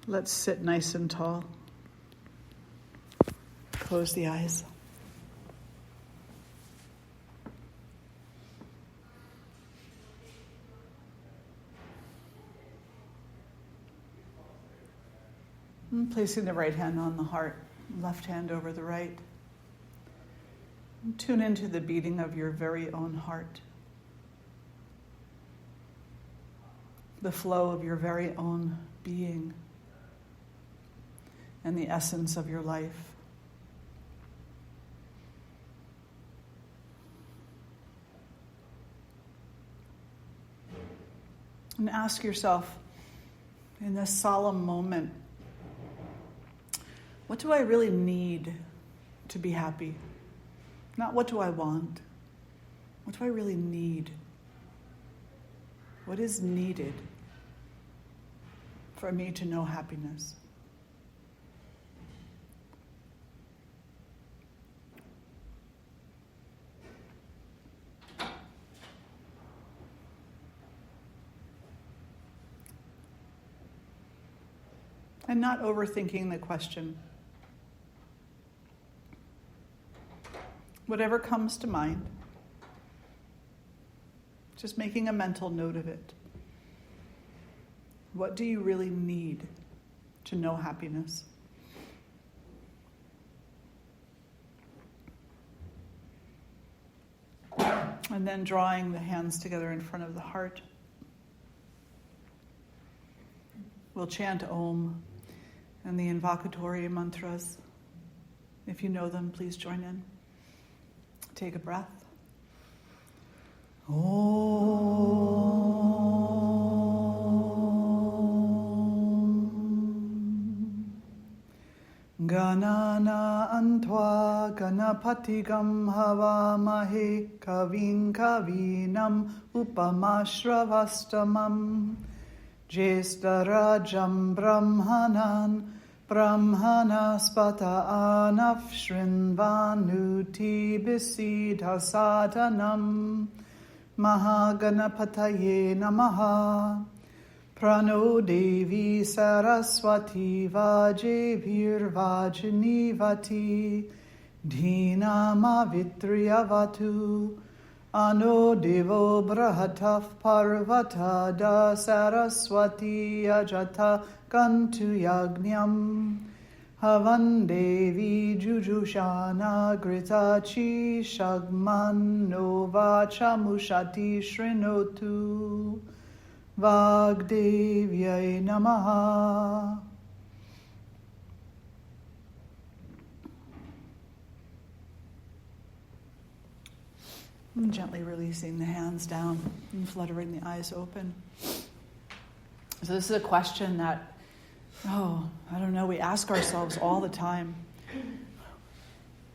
Let's sit nice and tall. Close the eyes. And placing the right hand on the heart, left hand over the right. And tune into the beating of your very own heart. The flow of your very own being and the essence of your life. And ask yourself in this solemn moment, what do I really need to be happy? Not what do I want. What do I really need? What is needed for me to know happiness? And not overthinking the question. Whatever comes to mind, just making a mental note of it. What do you really need to know happiness? And then drawing the hands together in front of the heart. We'll chant Om and the invocatory mantras. If you know them, please join in. Take a breath. Om Ganana Antva Ganapatigam Havamahe Kavin Kavinam Upamashravastamam Jestarajam Brahmanan Brahmanaspata anafshrinvanuti bisidha sadhanam Mahaganapataye namaha Prano Devi Saraswati Vajevir Vajinivati Dhinama Vitriyavatu Ano Devo Brahataf Parvata Da Saraswati Ajata Kantu Yagnyam Havan Devi Jujushana Gritachi Shagman Nova Chamushati Shrinotu Vagdevyai Namaha. And gently releasing the hands down and fluttering the eyes open. So this is a question that, we ask ourselves all the time.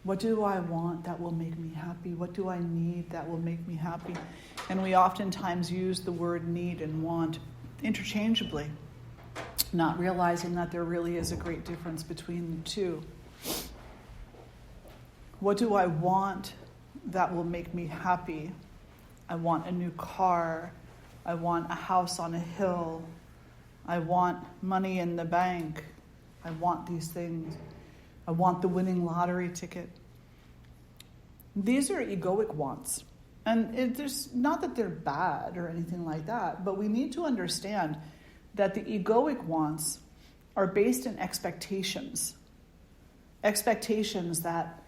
What do I want that will make me happy? What do I need that will make me happy? And we oftentimes use the word need and want interchangeably, not realizing that there really is a great difference between the two. What do I want that will make me happy? I want a new car. I want a house on a hill. I want money in the bank. I want these things. I want the winning lottery ticket. These are egoic wants. And there's not that they're bad or anything like that, but we need to understand that the egoic wants are based in expectations. Expectations that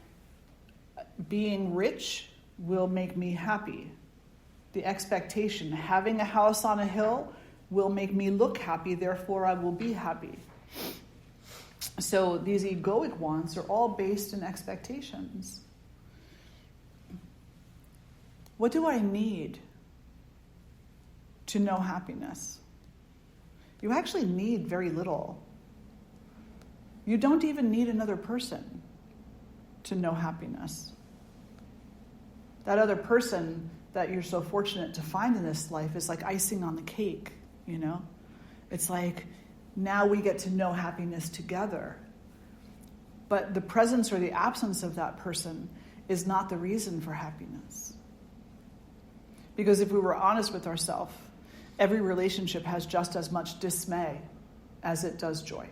being rich will make me happy. The expectation, having a house on a hill will make me look happy, therefore I will be happy. So these egoic wants are all based in expectations. What do I need to know happiness? You actually need very little. You don't even need another person to know happiness. That other person that you're so fortunate to find in this life is like icing on the cake, you know? It's like, now we get to know happiness together. But the presence or the absence of that person is not the reason for happiness. Because if we were honest with ourselves, every relationship has just as much dismay as it does joy.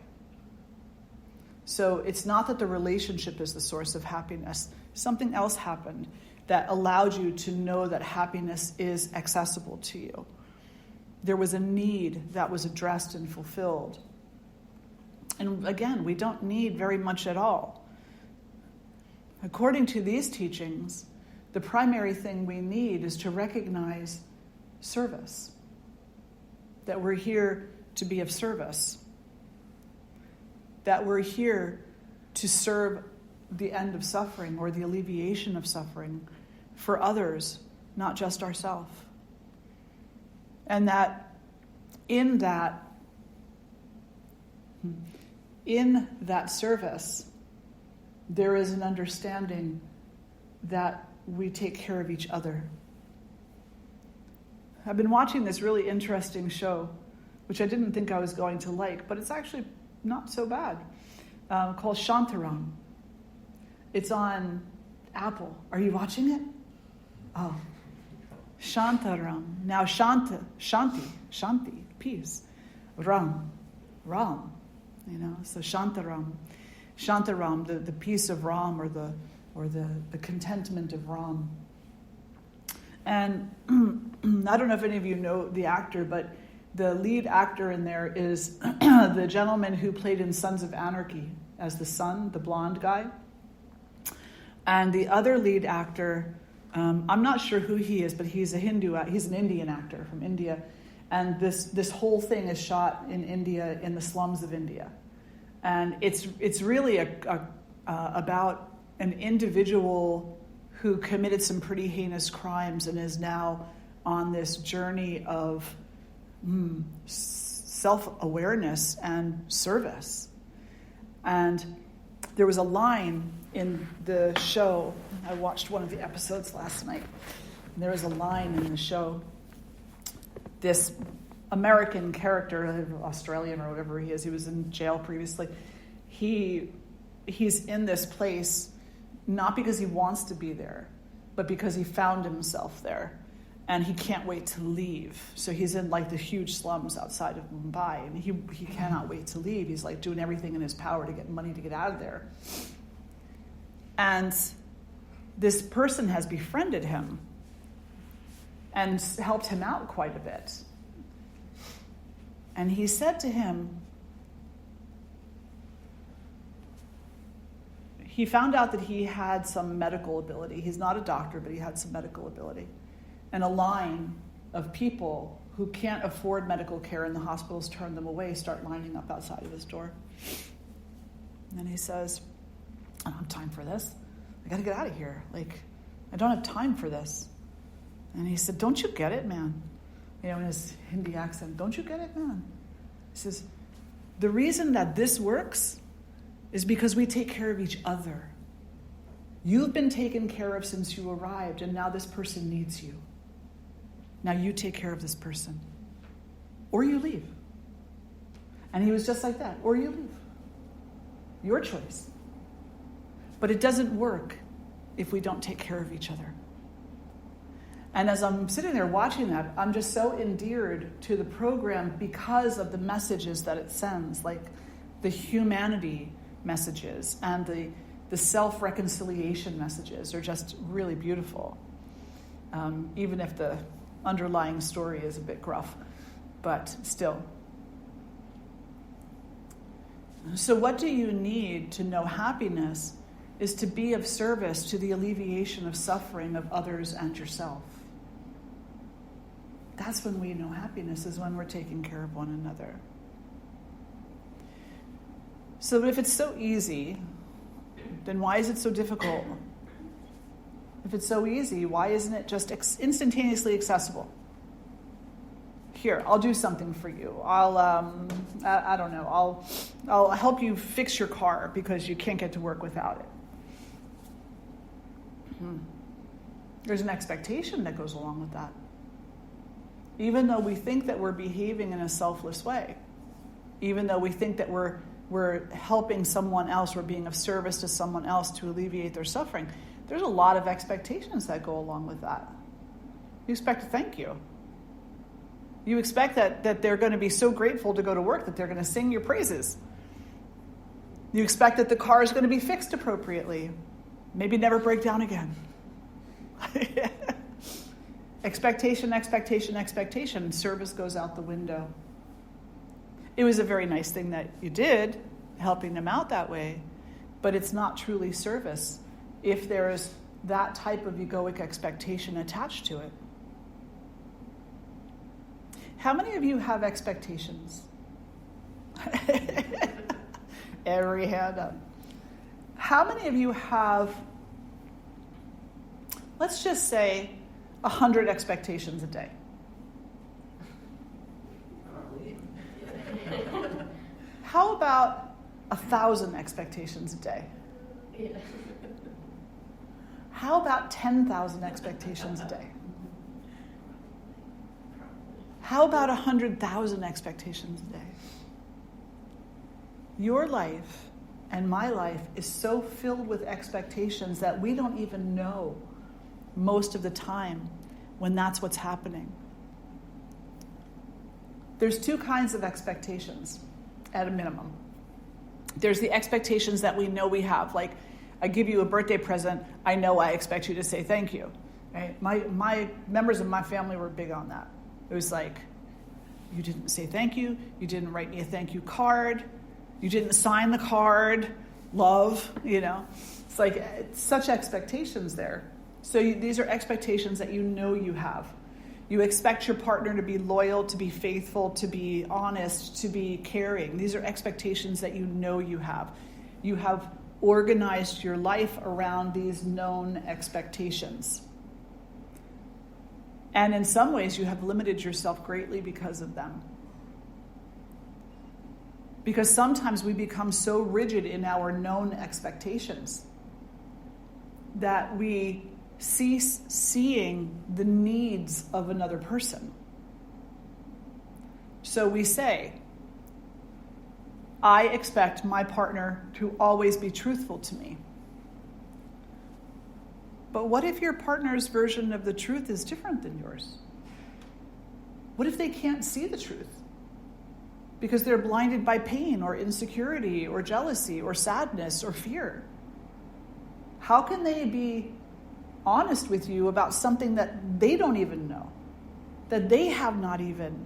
So it's not that the relationship is the source of happiness. Something else happened that allowed you to know that happiness is accessible to you. There was a need that was addressed and fulfilled. And again, we don't need very much at all. According to these teachings, the primary thing we need is to recognize service. That we're here to be of service. That we're here to serve the end of suffering or the alleviation of suffering for others, not just ourselves. And that in that service, there is an understanding that we take care of each other. I've been watching this really interesting show, which I didn't think I was going to like, but it's actually not so bad, called Shantaram. It's on Apple. Are you watching it? Oh. Shantaram. Now Shanti, peace. Ram. So Shantaram. Shantaram, the peace of Ram, or the contentment of Ram. And I don't know if any of you know the actor, but the lead actor in there is the gentleman who played in Sons of Anarchy as the son, the blonde guy. And the other lead actor, I'm not sure who he is, but he's a Hindu. He's an Indian actor from India. And this whole thing is shot in India, in the slums of India. And it's really about an individual who committed some pretty heinous crimes and is now on this journey of self-awareness and service. And there was a line in the show, I watched one of the episodes last night, and there was a line in the show, this American character, Australian or whatever he is, he was in jail previously, he's in this place not because he wants to be there, but because he found himself there. And he can't wait to leave. So he's in like the huge slums outside of Mumbai, and he cannot wait to leave. He's like doing everything in his power to get money to get out of there. And this person has befriended him and helped him out quite a bit. And he said to him, he found out that he had some medical ability. He's not a doctor, but he had some medical ability. And a line of people who can't afford medical care and the hospitals turn them away start lining up outside of his door. And he says, I don't have time for this. I got to get out of here. I don't have time for this. And he said, don't you get it, man? In his Hindi accent, don't you get it, man? He says, the reason that this works is because we take care of each other. You've been taken care of since you arrived, and now this person needs you. Now you take care of this person. Or you leave. And he was just like that. Or you leave. Your choice. But it doesn't work if we don't take care of each other. And as I'm sitting there watching that, I'm just so endeared to the program because of the messages that it sends, like the humanity messages and the self-reconciliation messages are just really beautiful. Even if the underlying story is a bit gruff, but still. So what do you need to know happiness is to be of service to the alleviation of suffering of others and yourself. That's when we know happiness, is when we're taking care of one another. So if it's so easy, then why is it so difficult? If it's so easy, why isn't it just instantaneously accessible? Here, I'll do something for you. I don't know. I'll help you fix your car because you can't get to work without it. There's an expectation that goes along with that. Even though we think that we're behaving in a selfless way, even though we think that we're helping someone else, we're being of service to someone else to alleviate their suffering, there's a lot of expectations that go along with that. You expect a thank you. You expect that they're going to be so grateful to go to work that they're going to sing your praises. You expect that the car is going to be fixed appropriately. Maybe never break down again. Expectation, expectation, expectation. Service goes out the window. It was a very nice thing that you did, helping them out that way, but it's not truly service if there is that type of egoic expectation attached to it. How many of you have expectations? Every hand up. How many of you have, let's just say, 100 expectations a day? How about 1,000 expectations a day? Yeah. How about 10,000 expectations a day? How about 100,000 expectations a day? Your life and my life is so filled with expectations that we don't even know most of the time when that's what's happening. There's two kinds of expectations at a minimum. There's the expectations that we know we have, like I give you a birthday present, I know I expect you to say thank you. Right? My members of my family were big on that. It was like, you didn't say thank you didn't write me a thank you card, you didn't sign the card, love, It's like it's such expectations there. So these are expectations that you know you have. You expect your partner to be loyal, to be faithful, to be honest, to be caring. These are expectations that you know you have. You have organized your life around these known expectations. And in some ways, you have limited yourself greatly because of them. Because sometimes we become so rigid in our known expectations that we cease seeing the needs of another person. So we say, I expect my partner to always be truthful to me. But what if your partner's version of the truth is different than yours? What if they can't see the truth? Because they're blinded by pain or insecurity or jealousy or sadness or fear. How can they be honest with you about something that they don't even know, that they have not even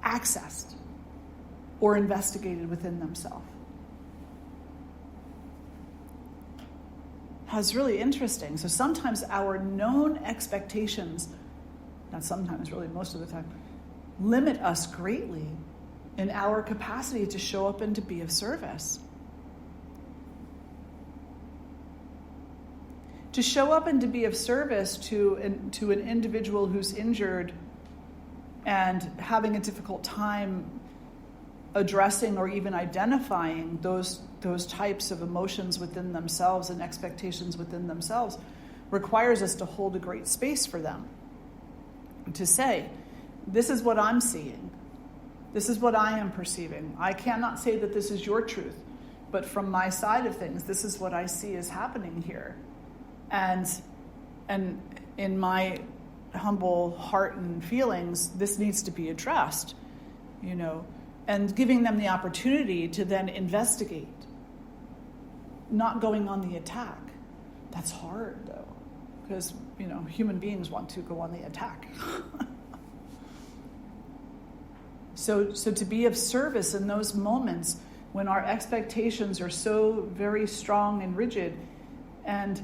accessed or investigated within themselves? It's really interesting. So sometimes our known expectations, not sometimes, really most of the time, limit us greatly in our capacity to show up and to be of service. To show up and to be of service to an individual who's injured and having a difficult time addressing or even identifying those types of emotions within themselves and expectations within themselves requires us to hold a great space for them. To say, this is what I'm seeing. This is what I am perceiving. I cannot say that this is your truth, but from my side of things, this is what I see is happening here. And in my humble heart and feelings, this needs to be addressed, and giving them the opportunity to then investigate, not going on the attack. That's hard, though, because, human beings want to go on the attack. So to be of service in those moments when our expectations are so very strong and rigid, and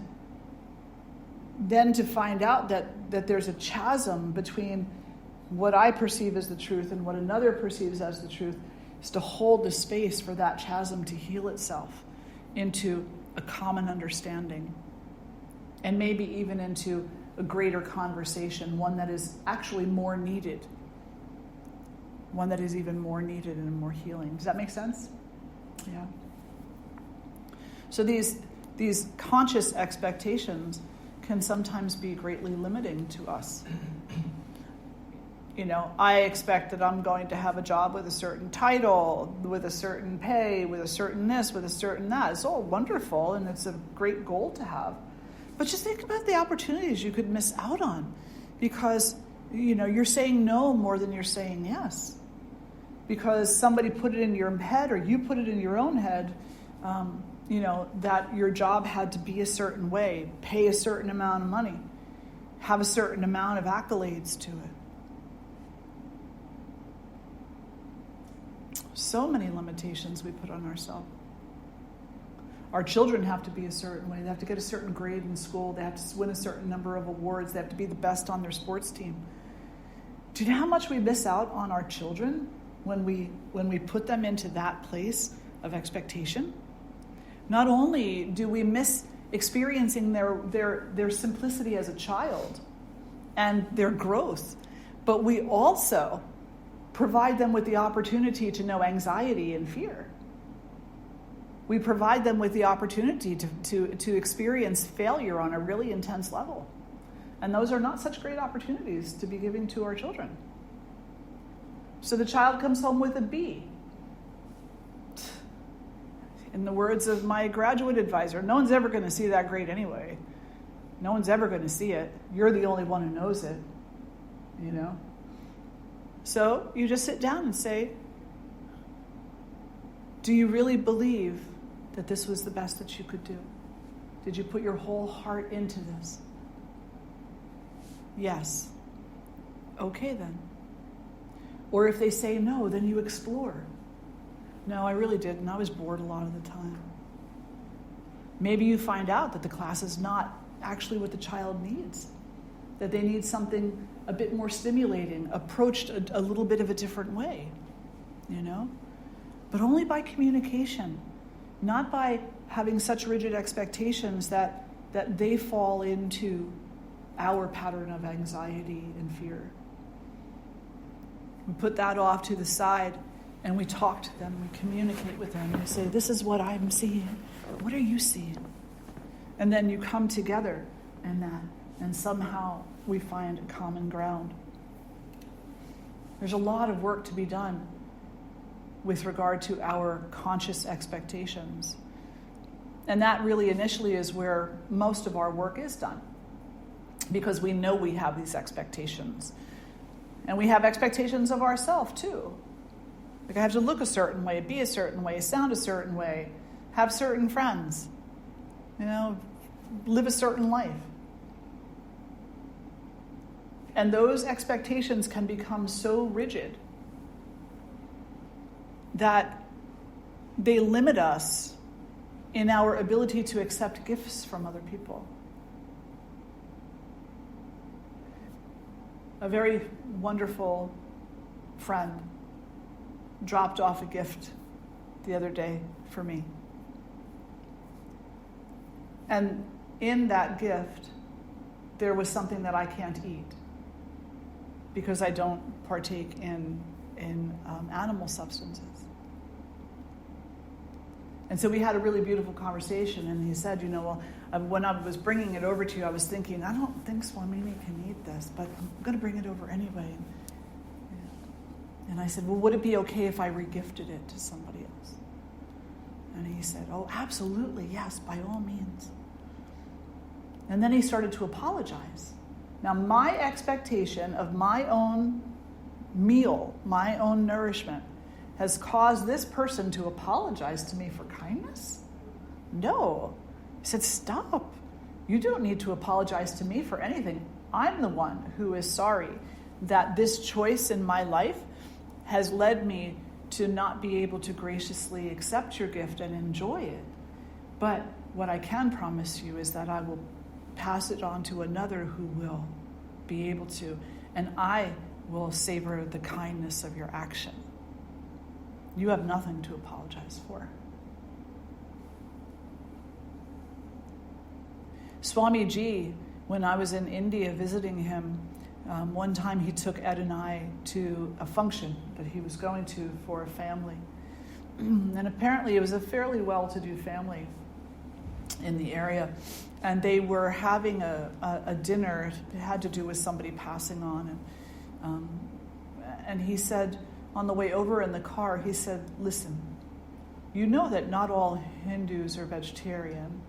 then to find out that there's a chasm between what I perceive as the truth and what another perceives as the truth, is to hold the space for that chasm to heal itself into a common understanding, and maybe even into a greater conversation, one that is actually more needed, one that is even more needed and more healing. Does that make sense? Yeah. So these conscious expectations can sometimes be greatly limiting to us. I expect that I'm going to have a job with a certain title, with a certain pay, with a certain this, with a certain that. It's all wonderful, and it's a great goal to have. But just think about the opportunities you could miss out on because you're saying no more than you're saying yes. Because somebody put it in your head, or you put it in your own head, that your job had to be a certain way, pay a certain amount of money, have a certain amount of accolades to it. So many limitations we put on ourselves. Our children have to be a certain way. They have to get a certain grade in school. They have to win a certain number of awards. They have to be the best on their sports team. Do you know how much we miss out on our children when we put them into that place of expectation? Not only do we miss experiencing their simplicity as a child and their growth, but we also provide them with the opportunity to know anxiety and fear. We provide them with the opportunity to experience failure on a really intense level. And those are not such great opportunities to be giving to our children. So the child comes home with a B. In the words of my graduate advisor, no one's ever going to see that grade anyway. No one's ever going to see it. You're the only one who knows it, So you just sit down and say, do you really believe that this was the best that you could do? Did you put your whole heart into this? Yes. Okay then. Or if they say no, then you explore. No, I really didn't. I was bored a lot of the time. Maybe you find out that the class is not actually what the child needs, that they need something a bit more stimulating, approached a little bit of a different way, But only by communication, not by having such rigid expectations that they fall into our pattern of anxiety and fear. We put that off to the side and we talk to them, we communicate with them, we say, this is what I'm seeing. What are you seeing? And then you come together in that, and somehow we find common ground. There's a lot of work to be done with regard to our conscious expectations. And that really initially is where most of our work is done, because we know we have these expectations. And we have expectations of ourselves too. Like I have to look a certain way, be a certain way, sound a certain way, have certain friends, live a certain life. And those expectations can become so rigid that they limit us in our ability to accept gifts from other people. A very wonderful friend dropped off a gift the other day for me. And in that gift, there was something that I can't eat because I don't partake in animal substances. And so we had a really beautiful conversation, and he said, when I was bringing it over to you, I was thinking, I don't think Swamini can eat this, but I'm going to bring it over anyway. And I said, well, would it be okay if I regifted it to somebody else? And he said, oh, absolutely, yes, by all means. And then he started to apologize. Now, my expectation of my own meal, my own nourishment, has caused this person to apologize to me for kindness? No. He said, stop. You don't need to apologize to me for anything. I'm the one who is sorry that this choice in my life has led me to not be able to graciously accept your gift and enjoy it. But what I can promise you is that I will pass it on to another who will be able to, and I will savor the kindness of your action. You have nothing to apologize for. Swamiji, when I was in India visiting him, one time he took Ed and I to a function that he was going to for a family. And apparently it was a fairly well-to-do family in the area. And they were having a dinner. It had to do with somebody passing on. And he said, on the way over in the car, he said, listen, you know that not all Hindus are vegetarian.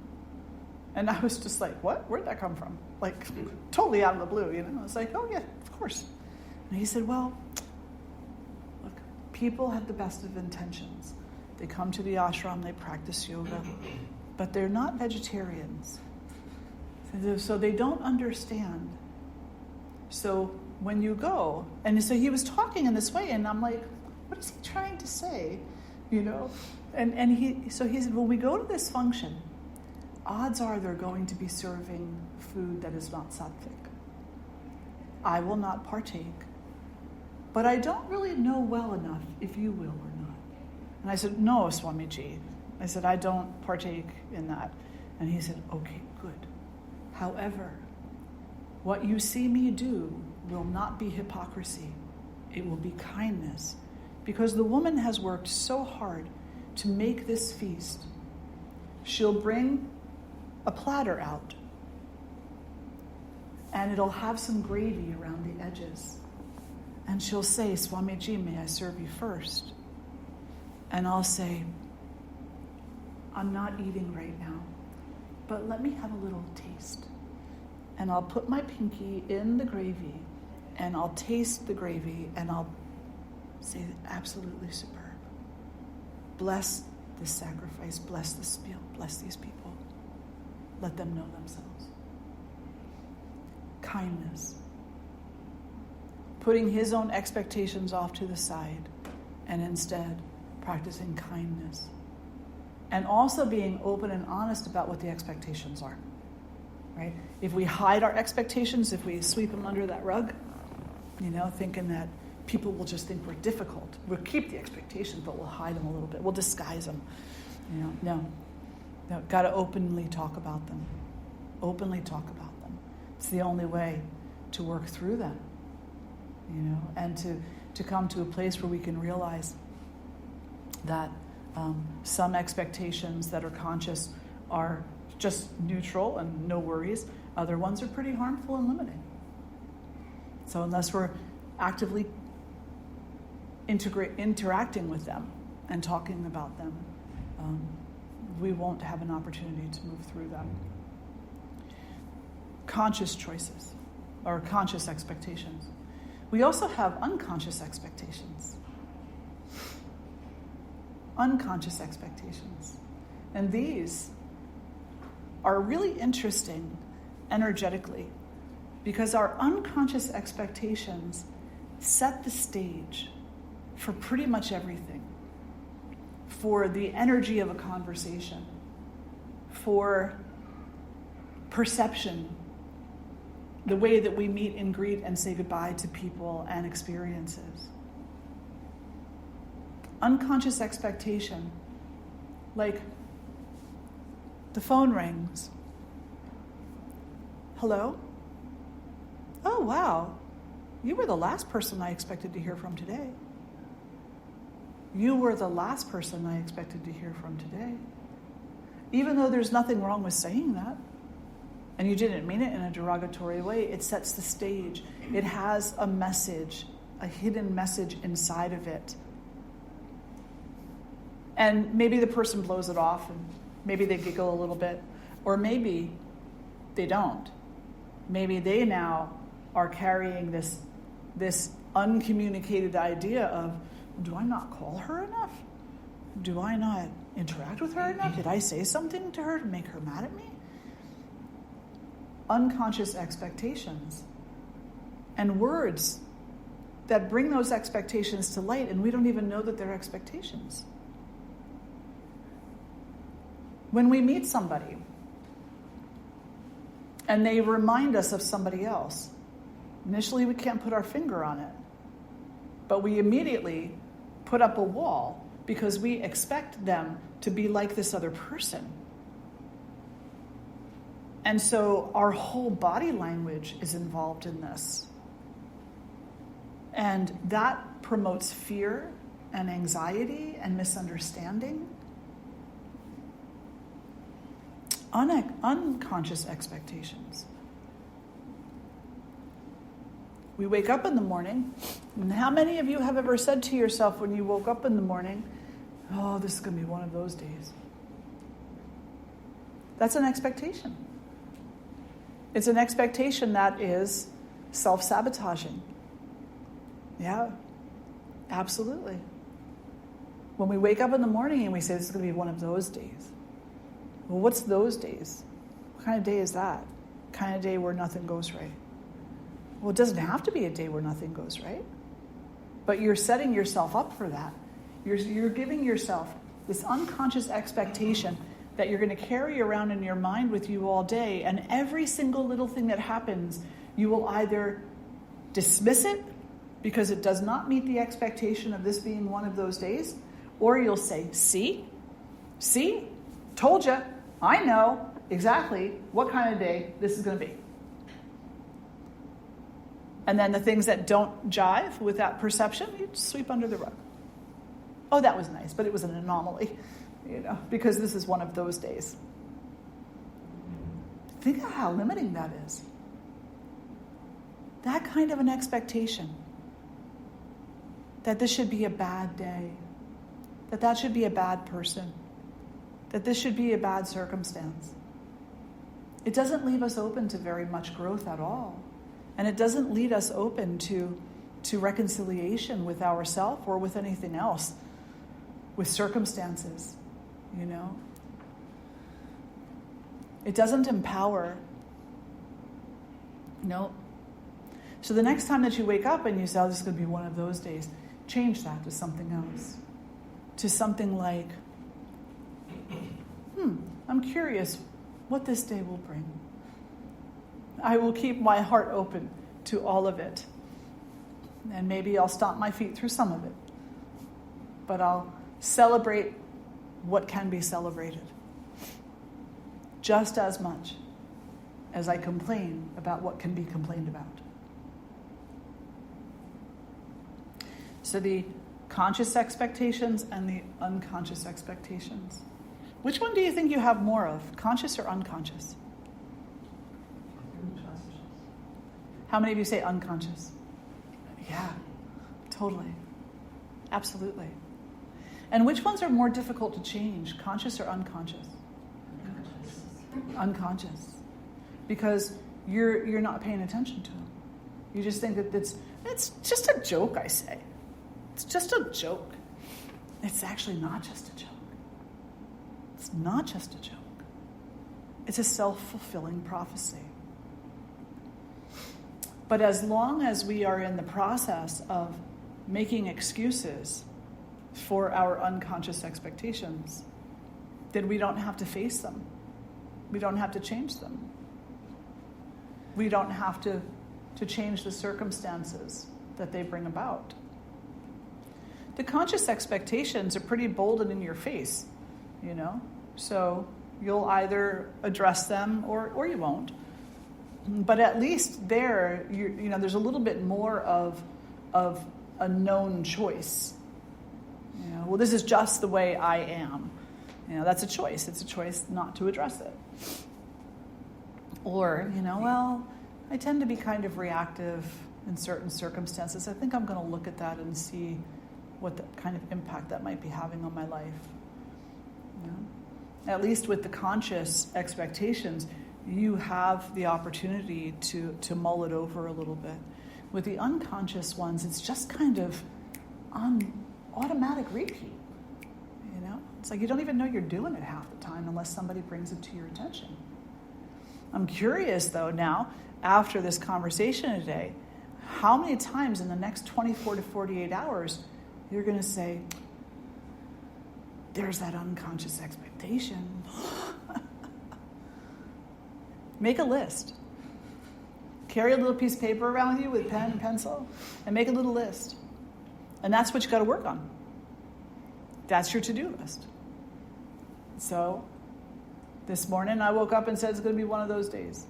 And I was just like, what? Where'd that come from? Like, totally out of the blue, you know? I was like, oh yeah, of course. And he said, well, look, people have the best of intentions. They come to the ashram, they practice yoga, but they're not vegetarians. So they don't understand. So when you go, and so he was talking in this way, and I'm like, what is he trying to say? You know? And he said, when we go to this function, odds are they're going to be serving food that is not sattvic. I will not partake, but I don't really know well enough if you will or not. And I said, no, Swamiji. I said, I don't partake in that. And he said, okay, good. However, what you see me do will not be hypocrisy. It will be kindness. Because the woman has worked so hard to make this feast. She'll bring a platter out, and it'll have some gravy around the edges. And she'll say, Swamiji, may I serve you first? And I'll say, I'm not eating right now, but let me have a little taste. And I'll put my pinky in the gravy, and I'll taste the gravy, and I'll say, absolutely superb. Bless this sacrifice, bless this meal, bless these people. Let them know themselves. Kindness. Putting his own expectations off to the side, and instead practicing kindness. And also being open and honest about what the expectations are. Right? If we hide our expectations, if we sweep them under that rug, thinking that people will just think we're difficult. We'll keep the expectations, but we'll hide them a little bit. We'll disguise them. No. Got to openly talk about them. Openly talk about them. It's the only way to work through them. And to come to a place where we can realize that some expectations that are conscious are just neutral and no worries. Other ones are pretty harmful and limiting. So unless we're actively interacting with them and talking about them, we won't have an opportunity to move through them. Conscious choices or conscious expectations. We also have unconscious expectations. Unconscious expectations. And these are really interesting energetically because our unconscious expectations set the stage for pretty much everything. For the energy of a conversation, for perception, the way that we meet and greet and say goodbye to people and experiences. Unconscious expectation, like the phone rings. Hello? Oh, wow. You were the last person I expected to hear from today. You were the last person I expected to hear from today. Even though there's nothing wrong with saying that, and you didn't mean it in a derogatory way, it sets the stage. It has a message, a hidden message inside of it. And maybe the person blows it off, and maybe they giggle a little bit, or maybe they don't. Maybe they now are carrying this uncommunicated idea of, do I not call her enough? Do I not interact with her enough? Did I say something to her to make her mad at me? Unconscious expectations and words that bring those expectations to light, and we don't even know that they're expectations. When we meet somebody and they remind us of somebody else, initially we can't put our finger on it, but we immediately put up a wall because we expect them to be like this other person. And so our whole body language is involved in this. And that promotes fear and anxiety and misunderstanding. Unconscious expectations. We wake up in the morning, and how many of you have ever said to yourself when you woke up in the morning, oh, this is going to be one of those days? That's an expectation. It's an expectation that is self-sabotaging. Yeah, absolutely. When we wake up in the morning and we say, this is going to be one of those days. Well, what's those days? What kind of day is that? Kind of day where nothing goes right. Well, it doesn't have to be a day where nothing goes right. But you're setting yourself up for that. You're giving yourself this unconscious expectation that you're going to carry around in your mind with you all day, and every single little thing that happens, you will either dismiss it because it does not meet the expectation of this being one of those days, or you'll say, see, told you, I know exactly what kind of day this is going to be. And then the things that don't jive with that perception, you sweep under the rug. Oh, that was nice, but it was an anomaly, because this is one of those days. Think of how limiting that is. That kind of an expectation. That this should be a bad day. That should be a bad person. That this should be a bad circumstance. It doesn't leave us open to very much growth at all. And it doesn't lead us open to reconciliation with ourselves or with anything else, with circumstances, It doesn't empower. No. So the next time that you wake up and you say, oh, this is going to be one of those days, change that to something else. To something like, I'm curious what this day will bring. I will keep my heart open to all of it. And maybe I'll stomp my feet through some of it. But I'll celebrate what can be celebrated. Just as much as I complain about what can be complained about. So the conscious expectations and the unconscious expectations. Which one do you think you have more of, conscious or unconscious? How many of you say unconscious? Yeah, totally. Absolutely. And which ones are more difficult to change, conscious or unconscious? Unconscious. Because you're not paying attention to them. You just think that it's just a joke, I say. It's just a joke. It's actually not just a joke. It's not just a joke. It's a self-fulfilling prophecy. But as long as we are in the process of making excuses for our unconscious expectations, then we don't have to face them. We don't have to change them. We don't have to change the circumstances that they bring about. The conscious expectations are pretty bold and in your face, So you'll either address them or you won't. But at least there, there's a little bit more of a known choice. Well, this is just the way I am. That's a choice. It's a choice not to address it. Or, well, I tend to be kind of reactive in certain circumstances. I think I'm going to look at that and see what the kind of impact that might be having on my life. At least with the conscious expectations, you have the opportunity to mull it over a little bit. With the unconscious ones, it's just kind of on automatic repeat. It's like you don't even know you're doing it half the time unless somebody brings it to your attention. I'm curious, though, now, after this conversation today, how many times in the next 24 to 48 hours you're going to say, there's that unconscious expectation. Make a list. Carry a little piece of paper around with you with pen and pencil and make a little list. And that's what you got to work on. That's your to-do list. So this morning I woke up and said it's going to be one of those days.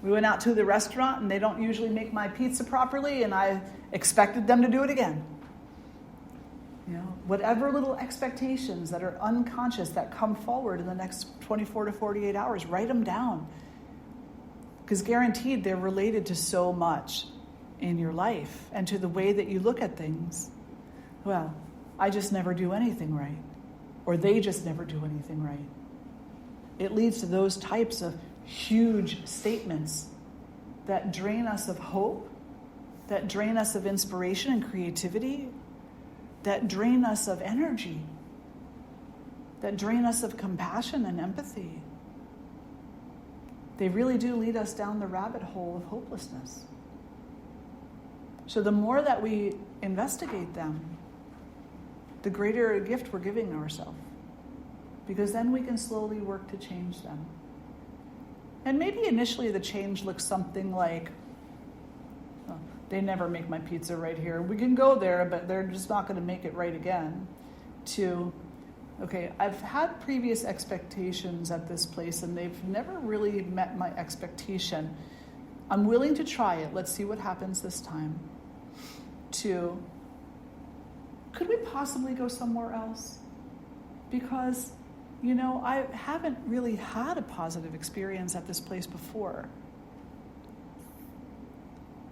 We went out to the restaurant and they don't usually make my pizza properly and I expected them to do it again. Whatever little expectations that are unconscious that come forward in the next 24 to 48 hours, write them down. Because guaranteed they're related to so much in your life and to the way that you look at things. Well, I just never do anything right. Or they just never do anything right. it leads to those types of huge statements that drain us of hope, that drain us of inspiration and creativity, that drain us of energy, that drain us of compassion and empathy. They really do lead us down the rabbit hole of hopelessness. So the more that we investigate them, the greater a gift we're giving ourselves. Because then we can slowly work to change them. And maybe initially the change looks something like, oh, they never make my pizza right here. We can go there, but they're just not going to make it right again. To, okay, I've had previous expectations at this place and they've never really met my expectation. I'm willing to try it. Let's see what happens this time. To, could we possibly go somewhere else? Because, I haven't really had a positive experience at this place before.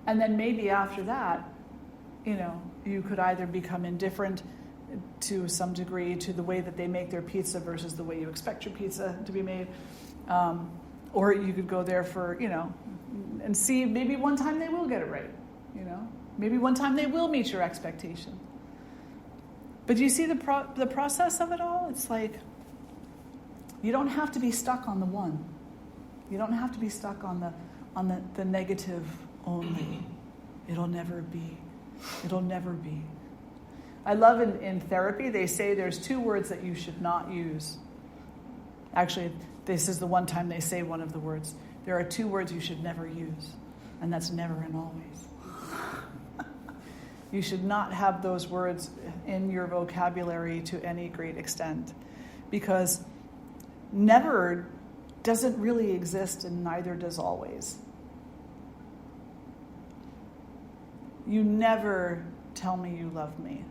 And then maybe after that, you could either become indifferent to some degree to the way that they make their pizza versus the way you expect your pizza to be made. Or you could go there for, and see maybe one time they will get it right, Maybe one time they will meet your expectation. But do you see the process of it all? It's like, you don't have to be stuck on the one. You don't have to be stuck on the negative only. It'll never be. It'll never be. I love in therapy, they say there's 2 words that you should not use. Actually, this is the one time they say one of the words. There are 2 words you should never use, and that's never and always. You should not have those words in your vocabulary to any great extent, because never doesn't really exist and neither does always. You never tell me you love me.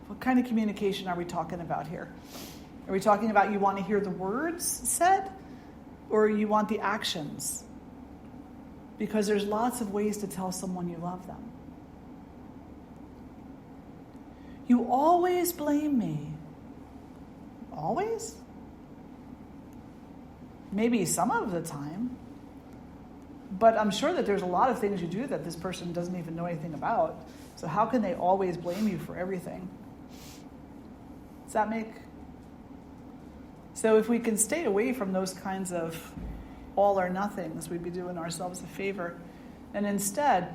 What kind of communication are we talking about here? Are we talking about you want to hear the words said, or you want the actions? Because there's lots of ways to tell someone you love them. You always blame me. Always? Maybe some of the time. But I'm sure that there's a lot of things you do that this person doesn't even know anything about. So how can they always blame you for everything? Does that make... So if we can stay away from those kinds of all or nothings, we'd be doing ourselves a favor. And instead,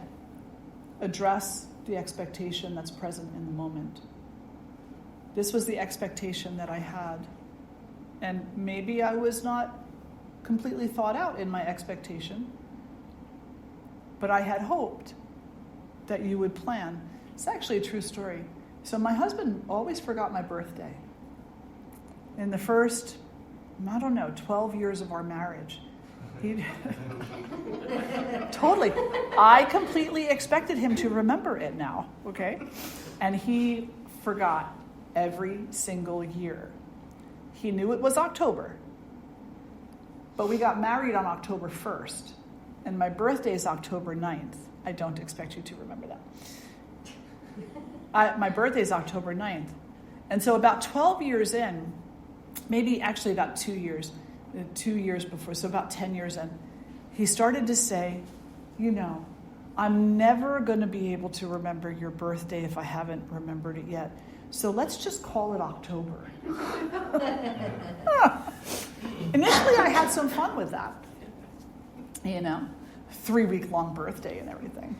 address the expectation that's present in the moment. This was the expectation that I had. And maybe I was not completely thought out in my expectation, but I had hoped that you would plan. It's actually a true story. So my husband always forgot my birthday. In the first, 12 years of our marriage. Totally. I completely expected him to remember it now, okay? And he forgot every single year. He knew it was October, but we got married on October 1st, and my birthday is October 9th. I don't expect you to remember that. My birthday is October 9th. And so about 12 years in, maybe actually about 2 years before, so about 10 years in, he started to say, I'm never going to be able to remember your birthday if I haven't remembered it yet. So let's just call it October. Initially, I had some fun with that. 3-week-long birthday and everything.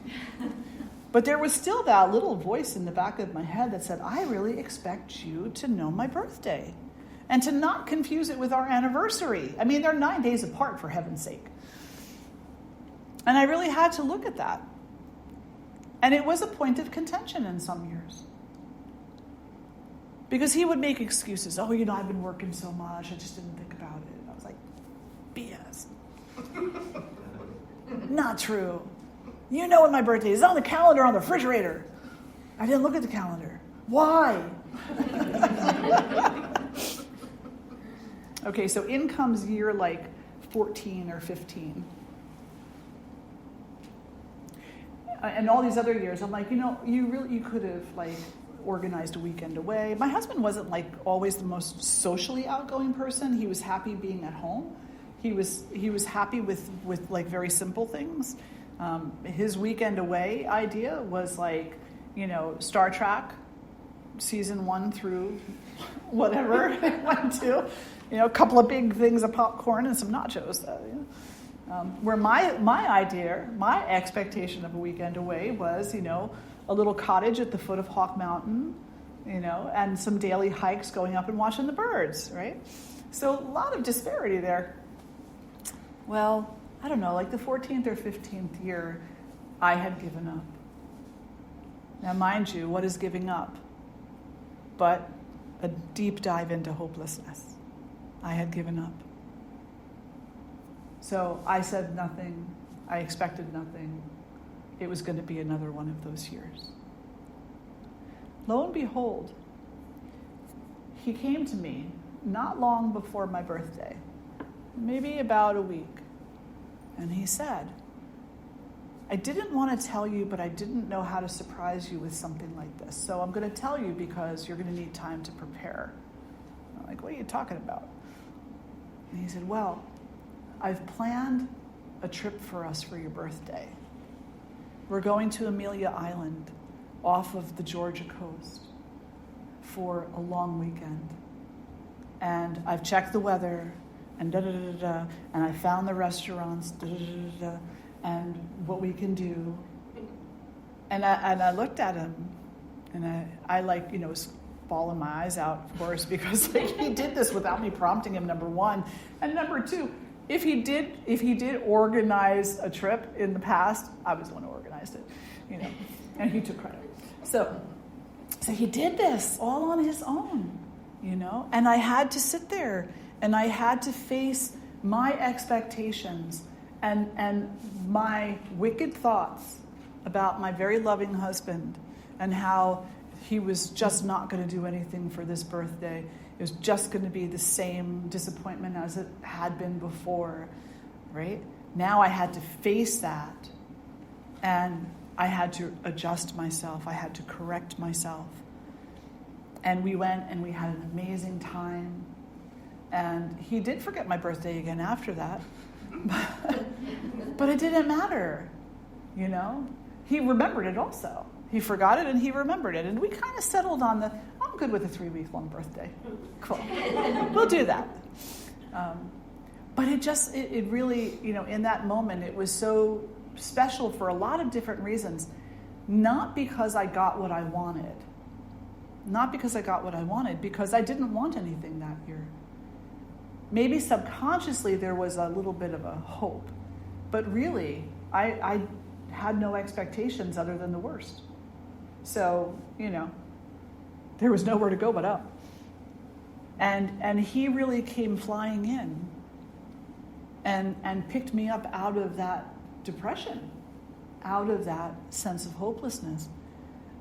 But there was still that little voice in the back of my head that said, I really expect you to know my birthday. And to not confuse it with our anniversary. I mean, they're 9 days apart, for heaven's sake. And I really had to look at that. And it was a point of contention in some years. Because he would make excuses. Oh, I've been working so much, I just didn't think about it. I was like, BS. Not true. You know when my birthday is. It's on the calendar on the refrigerator. I didn't look at the calendar. Why? Okay, so in comes year like 14 or 15. And all these other years, I'm like, you could have organized a weekend away. My husband wasn't like always the most socially outgoing person. He was happy being at home. He was happy with like very simple things. His weekend away idea was like, Star Trek, season 1 through whatever it went to, a couple of big things of popcorn and some nachos. Where my expectation of a weekend away was, a little cottage at the foot of Hawk Mountain, and some daily hikes going up and watching the birds, right? So a lot of disparity there. Well, I don't know, like the 14th or 15th year, I had given up. Now, mind you, what is giving up? But a deep dive into hopelessness. I had given up. So I said nothing. I expected nothing. It was going to be another one of those years. Lo and behold, he came to me not long before my birthday, maybe about a week. And he said, I didn't want to tell you, but I didn't know how to surprise you with something like this. So I'm going to tell you because you're going to need time to prepare. I'm like, what are you talking about? And he said, well, I've planned a trip for us for your birthday. We're going to Amelia Island off of the Georgia coast for a long weekend. And I've checked the weather and da-da-da-da-da, and I found the restaurants, da-da-da-da-da, and what we can do. And I looked at him, and I was bawling my eyes out, of course, because he did this without me prompting him, number one. And number two, if he did organize a trip in the past, I was the one who organized it, and he took credit. So he did this all on his own, and I had to sit there and I had to face my expectations and my wicked thoughts about my very loving husband and how he was just not going to do anything for this birthday. It was just going to be the same disappointment as it had been before, right? Now I had to face that, and I had to adjust myself. I had to correct myself. And we went and we had an amazing time. And he did forget my birthday again after that. But it didn't matter, He remembered it also. He forgot it and he remembered it. And we kind of settled on I'm good with a 3-week-long birthday. Cool. We'll do that. But it really, in that moment, it was so special for a lot of different reasons. Not because I got what I wanted. Not because I got what I wanted, because I didn't want anything that year. Maybe subconsciously there was a little bit of a hope. But really, I had no expectations other than the worst. So, there was nowhere to go but up. And he really came flying in and picked me up out of that depression, out of that sense of hopelessness.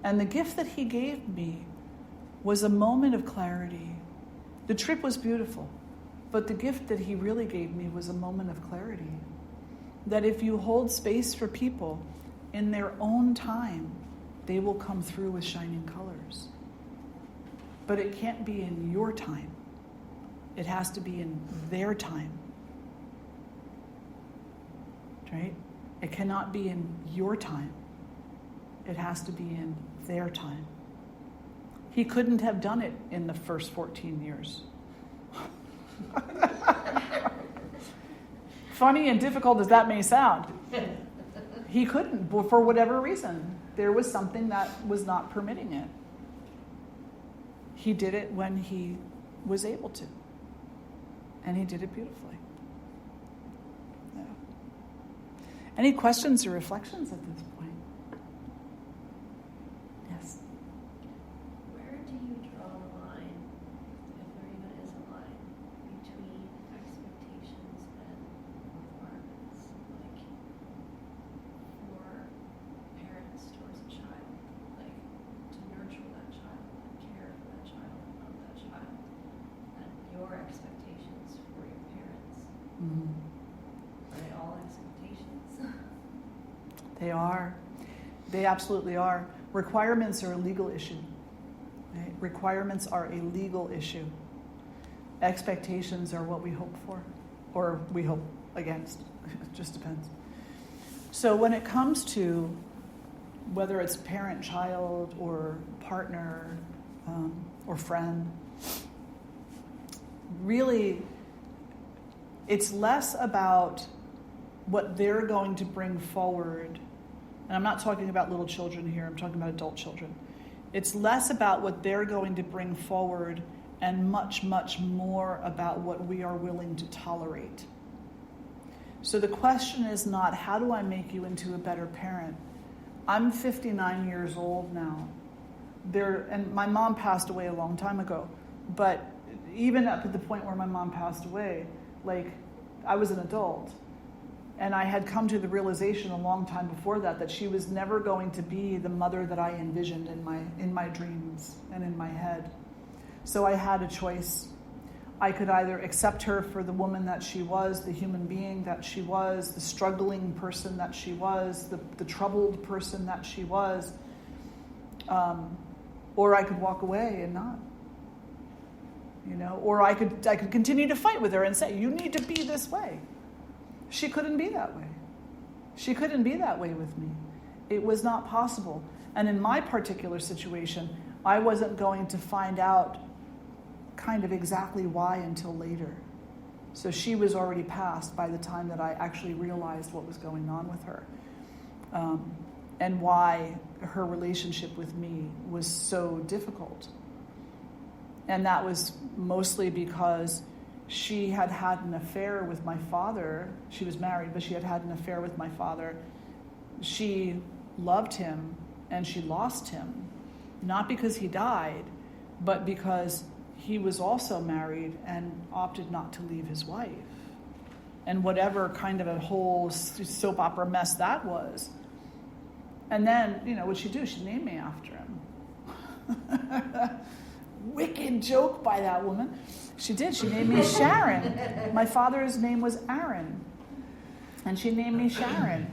And the gift that he gave me was a moment of clarity. The trip was beautiful, but the gift that he really gave me was a moment of clarity. That if you hold space for people in their own time, they will come through with shining colors. But it can't be in your time. It has to be in their time. Right? It cannot be in your time. It has to be in their time. He couldn't have done it in the first 14 years. Funny and difficult as that may sound, he couldn't, for whatever reason. There was something that was not permitting it. He did it when he was able to. And he did it beautifully. Yeah. Any questions or reflections at this point? Yes. Where do you draw the line, if there even is a line, between expectations and requirements? Like, for parents towards a child, like, to nurture that child, and care for that child, and love that child, and your expectations for your parents. Mm-hmm. Are they all expectations? They are. They absolutely are. Requirements are a legal issue. Right? Requirements are a legal issue. Expectations are what we hope for, or we hope against. It just depends. So when it comes to whether it's parent, child, or partner, or friend, really, it's less about what they're going to bring forward. And I'm not talking about little children here, I'm talking about adult children. It's less about what they're going to bring forward and much, much more about what we are willing to tolerate. So the question is not, how do I make you into a better parent? I'm 59 years old now. And my mom passed away a long time ago. But even up at the point where my mom passed away, like, I was an adult. And I had come to the realization a long time before that she was never going to be the mother that I envisioned in my dreams and in my head. So I had a choice. I could either accept her for the woman that she was, the human being that she was, the struggling person that she was, the troubled person that she was, or I could walk away and not. Or I could continue to fight with her and say, you need to be this way. She couldn't be that way. She couldn't be that way with me. It was not possible. And in my particular situation, I wasn't going to find out kind of exactly why until later. So she was already passed by the time that I actually realized what was going on with her, and why her relationship with me was so difficult. And that was mostly because she had had an affair with my father. She was married, but she had had an affair with my father. She loved him and she lost him, not because he died, but because he was also married and opted not to leave his wife. And whatever kind of a whole soap opera mess that was. And then, what'd she do? She named me after him. Wicked joke by that woman. She did. She named me Sharon. My father's name was Aaron. And she named me Sharon.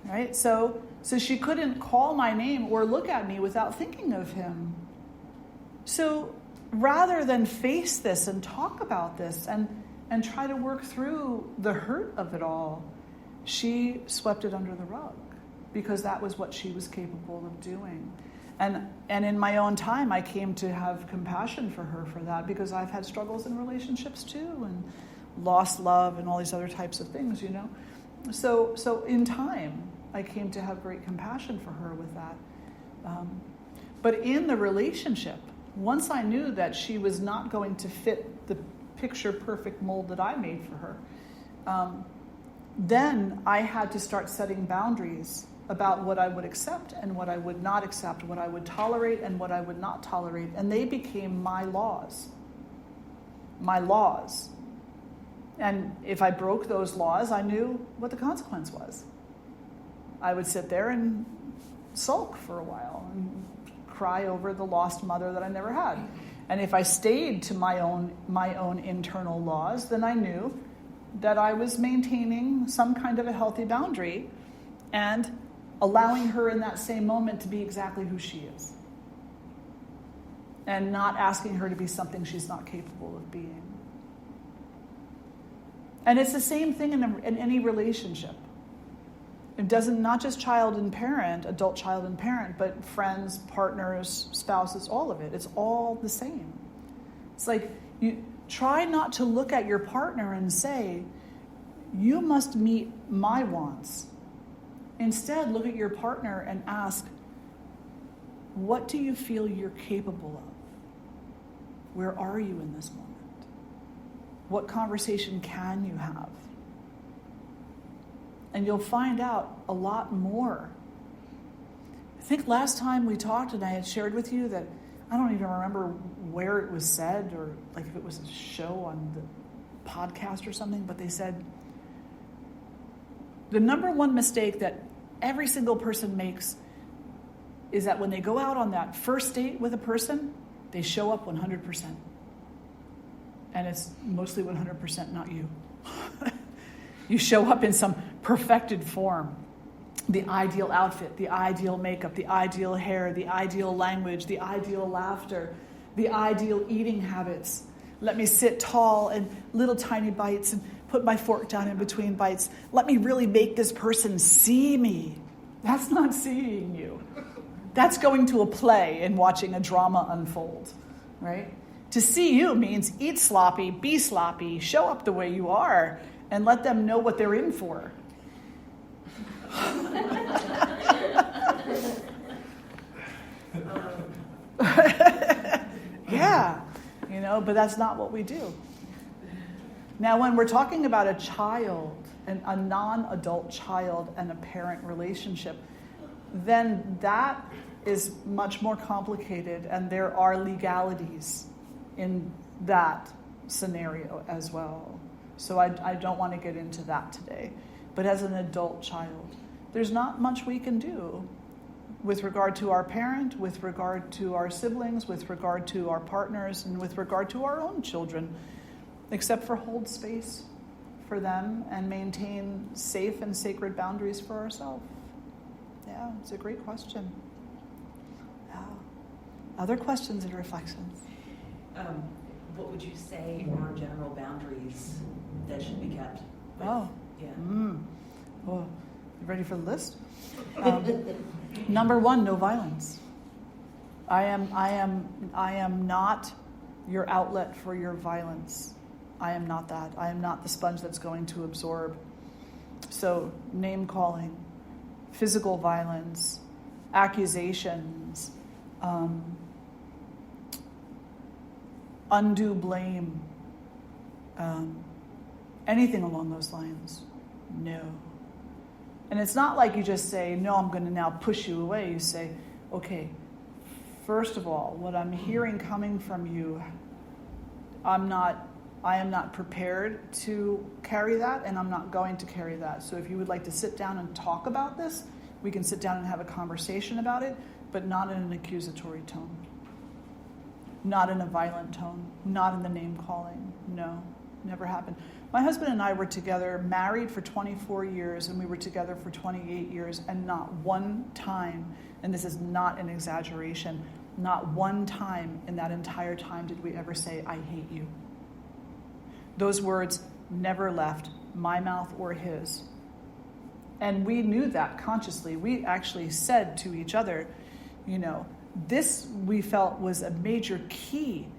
Right? So she couldn't call my name or look at me without thinking of him. So rather than face this and talk about this and try to work through the hurt of it all, she swept it under the rug because that was what she was capable of doing. And in my own time, I came to have compassion for her for that because I've had struggles in relationships too and lost love and all these other types of things, So in time, I came to have great compassion for her with that. But in the relationship, once I knew that she was not going to fit the picture-perfect mold that I made for her, then I had to start setting boundaries about what I would accept and what I would not accept, what I would tolerate and what I would not tolerate. And they became my laws. My laws. And if I broke those laws, I knew what the consequence was. I would sit there and sulk for a while and cry over the lost mother that I never had. And if I stayed to my own internal laws, then I knew that I was maintaining some kind of a healthy boundary and allowing her in that same moment to be exactly who she is. And not asking her to be something she's not capable of being. And it's the same thing in any relationship. It doesn't, not just child and parent, adult child and parent, but friends, partners, spouses, all of it. It's all the same. It's like, you try not to look at your partner and say, you must meet my wants. Instead, look at your partner and ask, what do you feel you're capable of? Where are you in this moment? What conversation can you have? And you'll find out a lot more. I think last time we talked and I had shared with you that I don't even remember where it was said or like if it was a show on the podcast or something, but they said the number one mistake that every single person makes is that when they go out on that first date with a person, they show up 100%. And it's mostly 100% not you. You show up in some perfected form. The ideal outfit, the ideal makeup, the ideal hair, the ideal language, the ideal laughter, the ideal eating habits. Let me sit tall and little tiny bites and put my fork down in between bites. Let me really make this person see me. That's not seeing you. That's going to a play and watching a drama unfold, right? To see you means eat sloppy, be sloppy, show up the way you are, and let them know what they're in for. Yeah, but that's not what we do. Now, when we're talking about a child, and a non-adult child and a parent relationship, then that is much more complicated, and there are legalities in that scenario as well. So I don't want to get into that today. But as an adult child, there's not much we can do with regard to our parent, with regard to our siblings, with regard to our partners, and with regard to our own children, except for hold space for them and maintain safe and sacred boundaries for ourselves. Yeah, it's a great question. Yeah. Other questions and reflections? What would you say are general boundaries that should be kept? Oh. Yeah. Oh, you ready for the list? Number 1, no violence. I am not your outlet for your violence. I am not that. I am not the sponge that's going to absorb. So, name calling, physical violence, accusations, undue blame, anything along those lines. No. And it's not like you just say, no, I'm going to now push you away. You say, okay, first of all, what I'm hearing coming from you, I am not prepared to carry that, and I'm not going to carry that. So if you would like to sit down and talk about this, we can sit down and have a conversation about it, but not in an accusatory tone. Not in a violent tone. Not in the name calling. No, never happened. My husband and I were together, married for 24 years, and we were together for 28 years, and not one time, and this is not an exaggeration, not one time in that entire time did we ever say, I hate you. Those words never left my mouth or his. And we knew that consciously. We actually said to each other, this we felt was a major key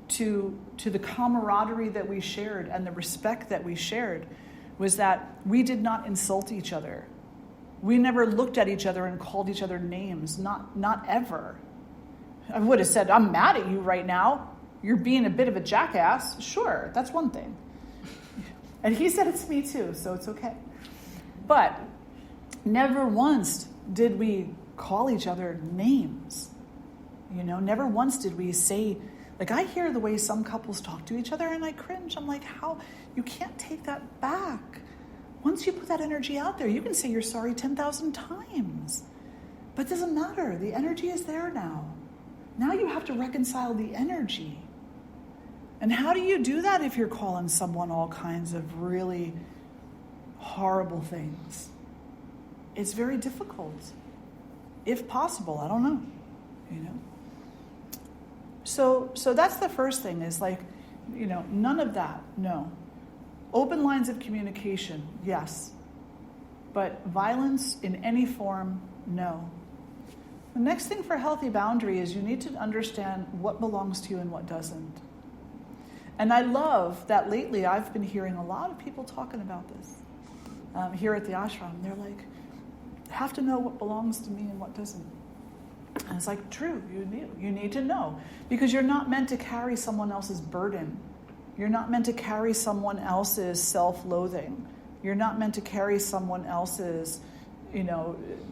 to the camaraderie that we shared and the respect that we shared, was that we did not insult each other. We never looked at each other and called each other names, not ever. I would have said, I'm mad at you right now. You're being a bit of a jackass. Sure, that's one thing. And he said it to me too, so it's okay. But never once did we call each other names. Never once did we say, like, I hear the way some couples talk to each other and I cringe. I'm like, how? You can't take that back. Once you put that energy out there, you can say you're sorry 10,000 times. But it doesn't matter. The energy is there now. Now you have to reconcile the energy. And how do you do that if you're calling someone all kinds of really horrible things? It's very difficult. If possible, I don't know. So that's the first thing, is like, none of that, no. Open lines of communication, yes. But violence in any form, no. The next thing for healthy boundary is you need to understand what belongs to you and what doesn't. And I love that lately I've been hearing a lot of people talking about this here at the ashram. They're like, have to know what belongs to me and what doesn't. And it's like, true, you need to know. Because you're not meant to carry someone else's burden. You're not meant to carry someone else's self-loathing. You're not meant to carry someone else's,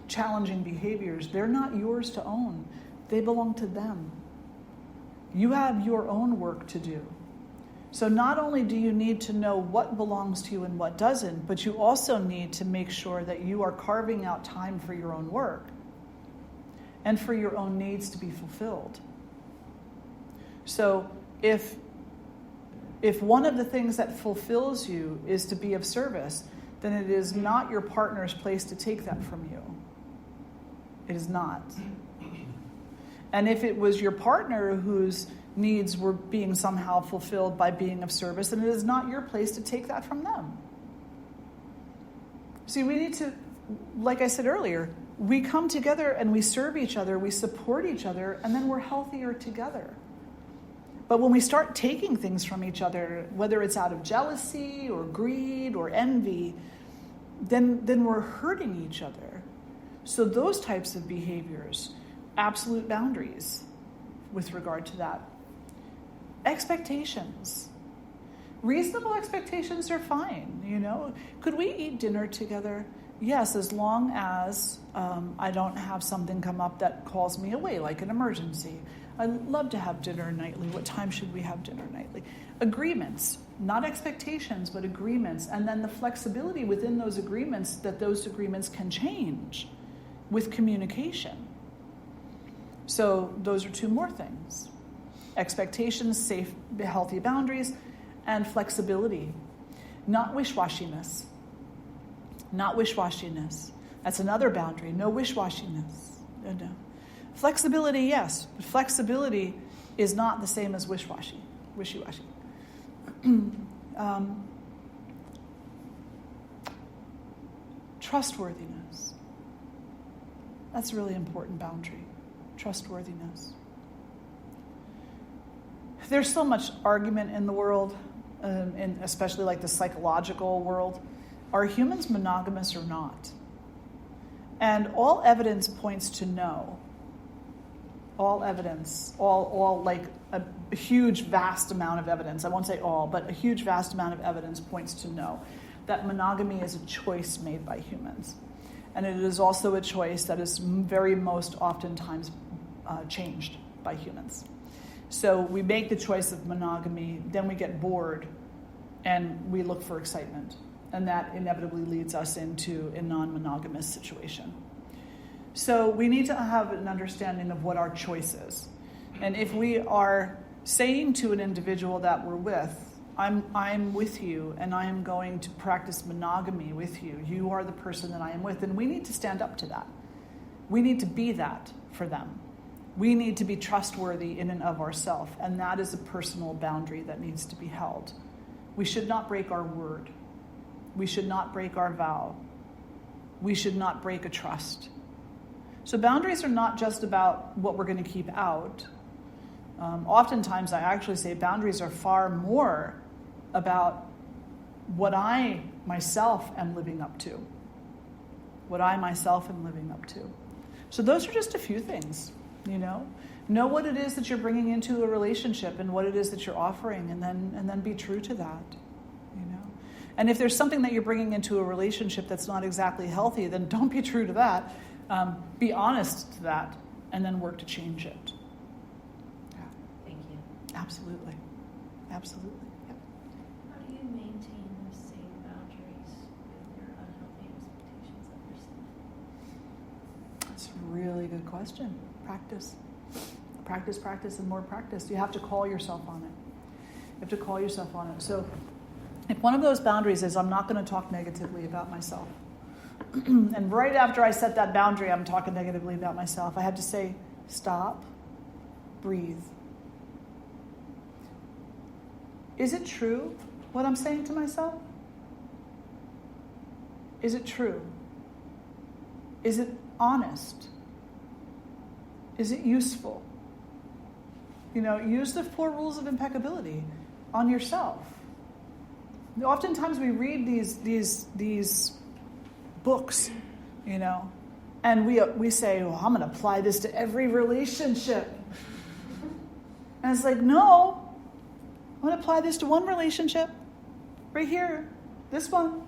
challenging behaviors. They're not yours to own. They belong to them. You have your own work to do. So not only do you need to know what belongs to you and what doesn't, but you also need to make sure that you are carving out time for your own work and for your own needs to be fulfilled. So if one of the things that fulfills you is to be of service, then it is not your partner's place to take that from you. It is not. And if it was your partner whose needs were being somehow fulfilled by being of service, then it is not your place to take that from them. See, we need to, like I said earlier, we come together and we serve each other, we support each other, and then we're healthier together. But when we start taking things from each other, whether it's out of jealousy or greed or envy, then we're hurting each other. So those types of behaviors, absolute boundaries with regard to that. Expectations. Reasonable expectations are fine, you know. Could we eat dinner together? Yes, as long as I don't have something come up that calls me away, like an emergency. I'd love to have dinner nightly. What time should we have dinner nightly? Agreements, not expectations, but agreements. And then the flexibility within those agreements, that those agreements can change with communication. So those are two more things. Expectations, safe, healthy boundaries, and flexibility. Not wish-washiness. Not wish-washiness. That's another boundary. No wish-washiness. No. Flexibility, yes, but flexibility is not the same as wishy-washy. Trustworthiness. That's a really important boundary. Trustworthiness. There's so much argument in the world, and especially like the psychological world. Are humans monogamous or not? And all evidence points to no. All evidence, all like a huge, vast amount of evidence, I won't say all, but a huge, vast amount of evidence points to no. That monogamy is a choice made by humans. And it is also a choice that is very most oftentimes changed by humans. So we make the choice of monogamy, then we get bored, and we look for excitement. And that inevitably leads us into a non-monogamous situation. So we need to have an understanding of what our choice is. And if we are saying to an individual that we're with, I'm with you and I am going to practice monogamy with you. You are the person that I am with. And we need to stand up to that. We need to be that for them. We need to be trustworthy in and of ourselves. And that is a personal boundary that needs to be held. We should not break our word. We should not break our vow. We should not break a trust. So boundaries are not just about what we're going to keep out. Oftentimes I actually say boundaries are far more about what I myself am living up to. What I myself am living up to. So those are just a few things, you know. Know what it is that you're bringing into a relationship and what it is that you're offering, and then be true to that, you know. And if there's something that you're bringing into a relationship that's not exactly healthy, then don't be true to that. Be honest to that, and then work to change it. Yeah. Thank you. Absolutely. Absolutely. Yeah. How do you maintain those same boundaries with your unhealthy expectations of yourself? That's a really good question. Practice. Practice, and more practice. You have to call yourself on it. You have to call yourself on it. So if one of those boundaries is I'm not going to talk negatively about myself, and right after I set that boundary, I'm talking negatively about myself, I have to say, stop, breathe. Is it true what I'm saying to myself? Is it true? Is it honest? Is it useful? You know, use the 4 rules of impeccability on yourself. Oftentimes we read these books, you know, and we say, well, I'm going to apply this to every relationship. And it's like, no, I'm going to apply this to one relationship right here, this one.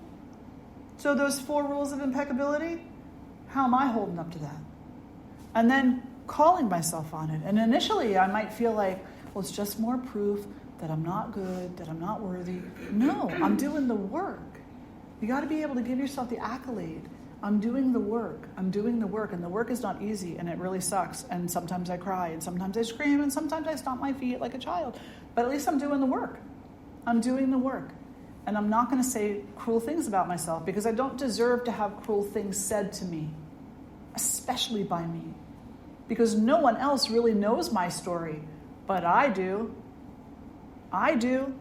So those 4 rules of impeccability, how am I holding up to that? And then calling myself on it. And initially I might feel like, well, it's just more proof that I'm not good, that I'm not worthy. No, I'm doing the work. You got to be able to give yourself the accolade. I'm doing the work. I'm doing the work. And the work is not easy, and it really sucks. And sometimes I cry, and sometimes I scream, and sometimes I stomp my feet like a child. But at least I'm doing the work. I'm doing the work. And I'm not going to say cruel things about myself, because I don't deserve to have cruel things said to me. especially by me, because no one else really knows my story, but I do. I do.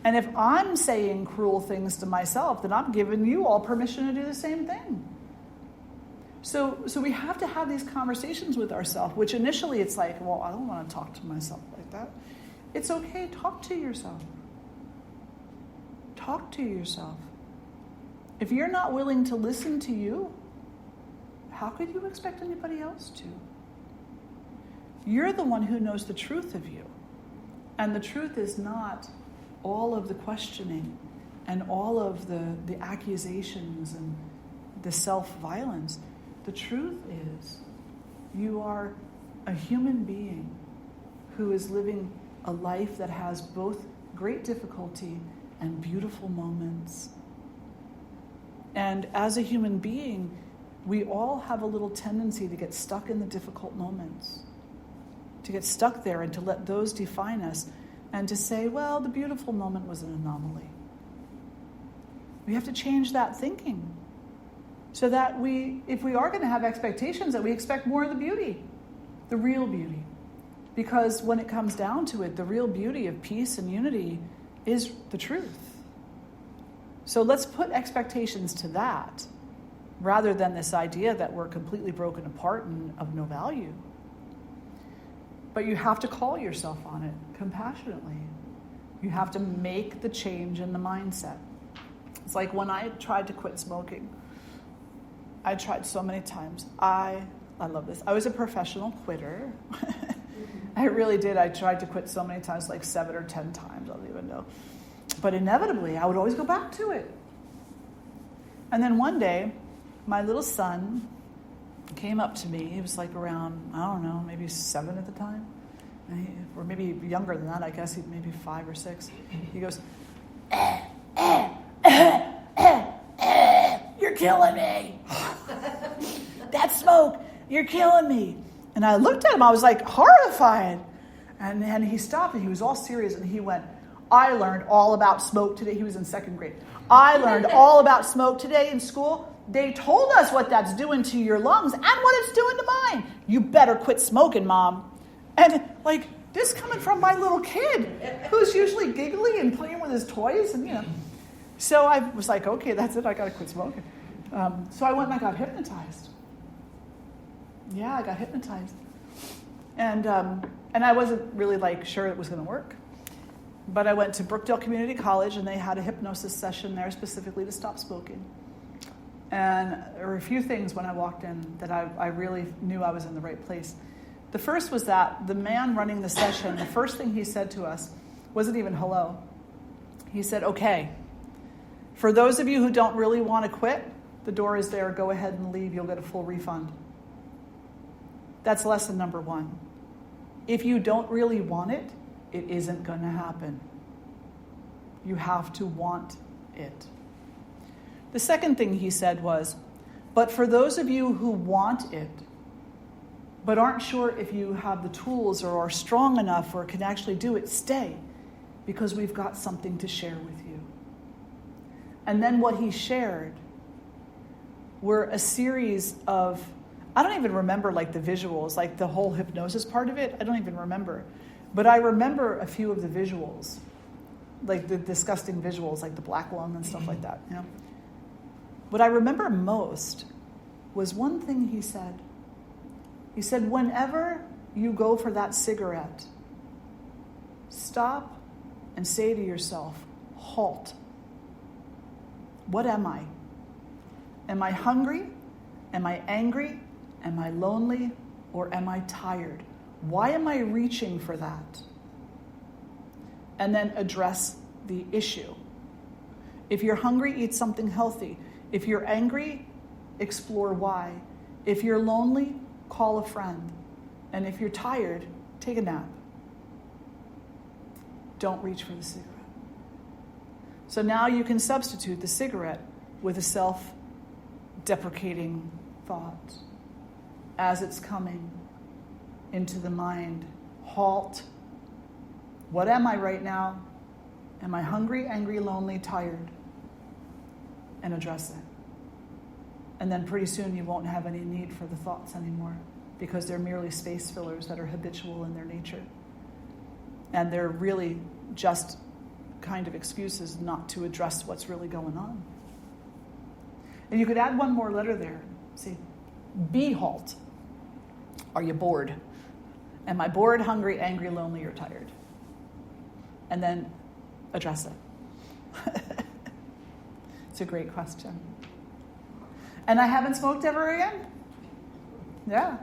And if I'm saying cruel things to myself, then I'm giving you all permission to do the same thing. So we have to have these conversations with ourselves, which initially it's like, well, I don't want to talk to myself like that. It's okay, talk to yourself. Talk to yourself. If you're not willing to listen to you, how could you expect anybody else to? You're the one who knows the truth of you. And the truth is not all of the questioning and all of the accusations and the self-violence. The truth is you are a human being who is living a life that has both great difficulty and beautiful moments. And as a human being, we all have a little tendency to get stuck in the difficult moments, to get stuck there and to let those define us, and to say, well, the beautiful moment was an anomaly. We have to change that thinking so that if we are going to have expectations, that we expect more of the beauty, the real beauty. Because when it comes down to it, the real beauty of peace and unity is the truth. So let's put expectations to that, rather than this idea that we're completely broken apart and of no value. But you have to call yourself on it compassionately. You have to make the change in the mindset. It's like when I tried to quit smoking. I tried so many times. I love this. I was a professional quitter. I really did. I tried to quit so many times, like 7 or 10 times, I don't even know. But inevitably, I would always go back to it. And then one day, my little son came up to me. He was like around, I don't know, maybe 7 at the time. Or maybe younger than that, I guess. He maybe 5 or 6. He goes, you're killing me. That smoke, you're killing me. And I looked at him, I was like horrified. And then he stopped and he was all serious and he went, I learned all about smoke today. He was in 2nd grade. I learned all about smoke today in school. They told us what that's doing to your lungs and what it's doing to mine. You better quit smoking, Mom. And like this coming from my little kid who's usually giggly and playing with his toys and So I was like, okay, that's it. I got to quit smoking. So I went and I got hypnotized. Yeah, I got hypnotized. And I wasn't really sure it was going to work. But I went to Brookdale Community College and they had a hypnosis session there specifically to stop smoking. And there were a few things when I walked in that I really knew I was in the right place. The first was that the man running the session, the first thing he said to us wasn't even hello. He said, okay, for those of you who don't really want to quit, the door is there. Go ahead and leave. You'll get a full refund. That's lesson number 1. If you don't really want it, it isn't going to happen. You have to want it. The second thing he said was, but for those of you who want it, but aren't sure if you have the tools or are strong enough or can actually do it, stay, because we've got something to share with you. And then what he shared were a series of, I don't even remember the visuals, the whole hypnosis part of it, I don't even remember. But I remember a few of the visuals, the disgusting visuals, the black lung and stuff like that. What I remember most was one thing he said. He said, whenever you go for that cigarette, stop and say to yourself, halt. What am I? Am I hungry? Am I angry? Am I lonely? Or am I tired? Why am I reaching for that? And then address the issue. If you're hungry, eat something healthy. If you're angry, explore why. If you're lonely, call a friend. And if you're tired, take a nap. Don't reach for the cigarette. So now you can substitute the cigarette with a self-deprecating thought as it's coming into the mind. Halt. What am I right now? Am I hungry, angry, lonely, tired? And address it. And then pretty soon you won't have any need for the thoughts anymore, because they're merely space fillers that are habitual in their nature. And they're really just kind of excuses not to address what's really going on. And you could add one more letter there. See, B, halt. Are you bored? Am I bored, hungry, angry, lonely, or tired? And then address it. It's a great question. And I haven't smoked ever again? Yeah.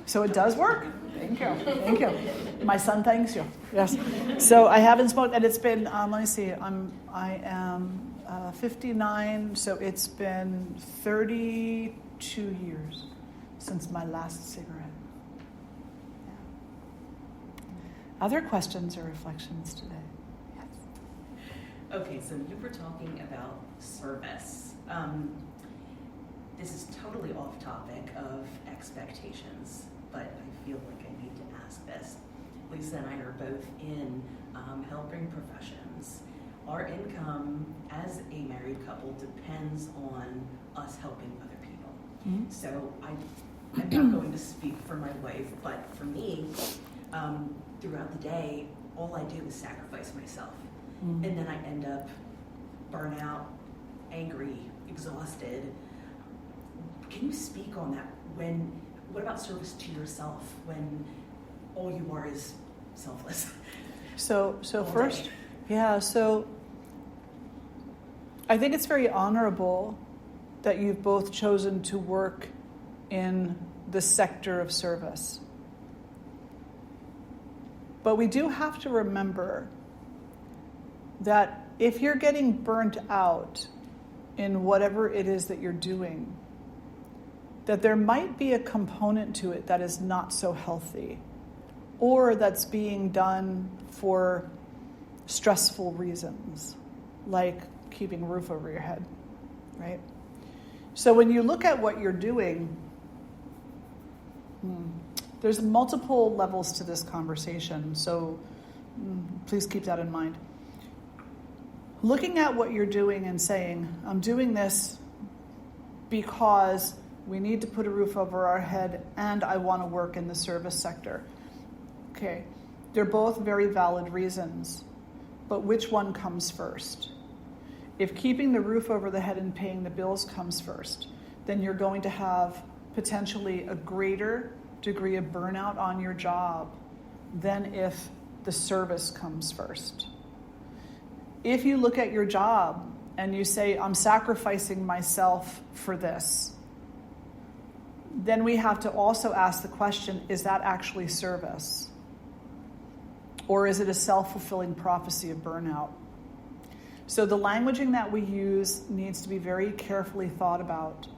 So it does work. Thank you. Thank you. My son thanks you. Yes. So I haven't smoked, and it's been, let me see, I am 59, so it's been 32 years since my last cigarette. Yeah. Other questions or reflections today? Yes. Okay, so you were talking about service. This is totally off topic of expectations, but I feel like I need to ask this. Lisa and I are both in helping professions. Our income as a married couple depends on us helping other people. Mm-hmm. So I'm not going to speak for my wife, but for me, throughout the day, all I do is sacrifice myself. Mm-hmm. And then I end up burnt out, angry, exhausted. Can you speak on that? What about service to yourself when all you are is selfless? So first, yeah, so I think it's very honorable that you've both chosen to work in the sector of service. But we do have to remember that if you're getting burnt out in whatever it is that you're doing, that there might be a component to it that is not so healthy, or that's being done for stressful reasons, like keeping a roof over your head, right? So when you look at what you're doing, there's multiple levels to this conversation, so please keep that in mind. Looking at what you're doing and saying, I'm doing this because we need to put a roof over our head and I want to work in the service sector. Okay, they're both very valid reasons, but which one comes first? If keeping the roof over the head and paying the bills comes first, then you're going to have potentially a greater degree of burnout on your job than if the service comes first. If you look at your job and you say, I'm sacrificing myself for this, then we have to also ask the question, is that actually service? Or is it a self-fulfilling prophecy of burnout? So the languaging that we use needs to be very carefully thought about.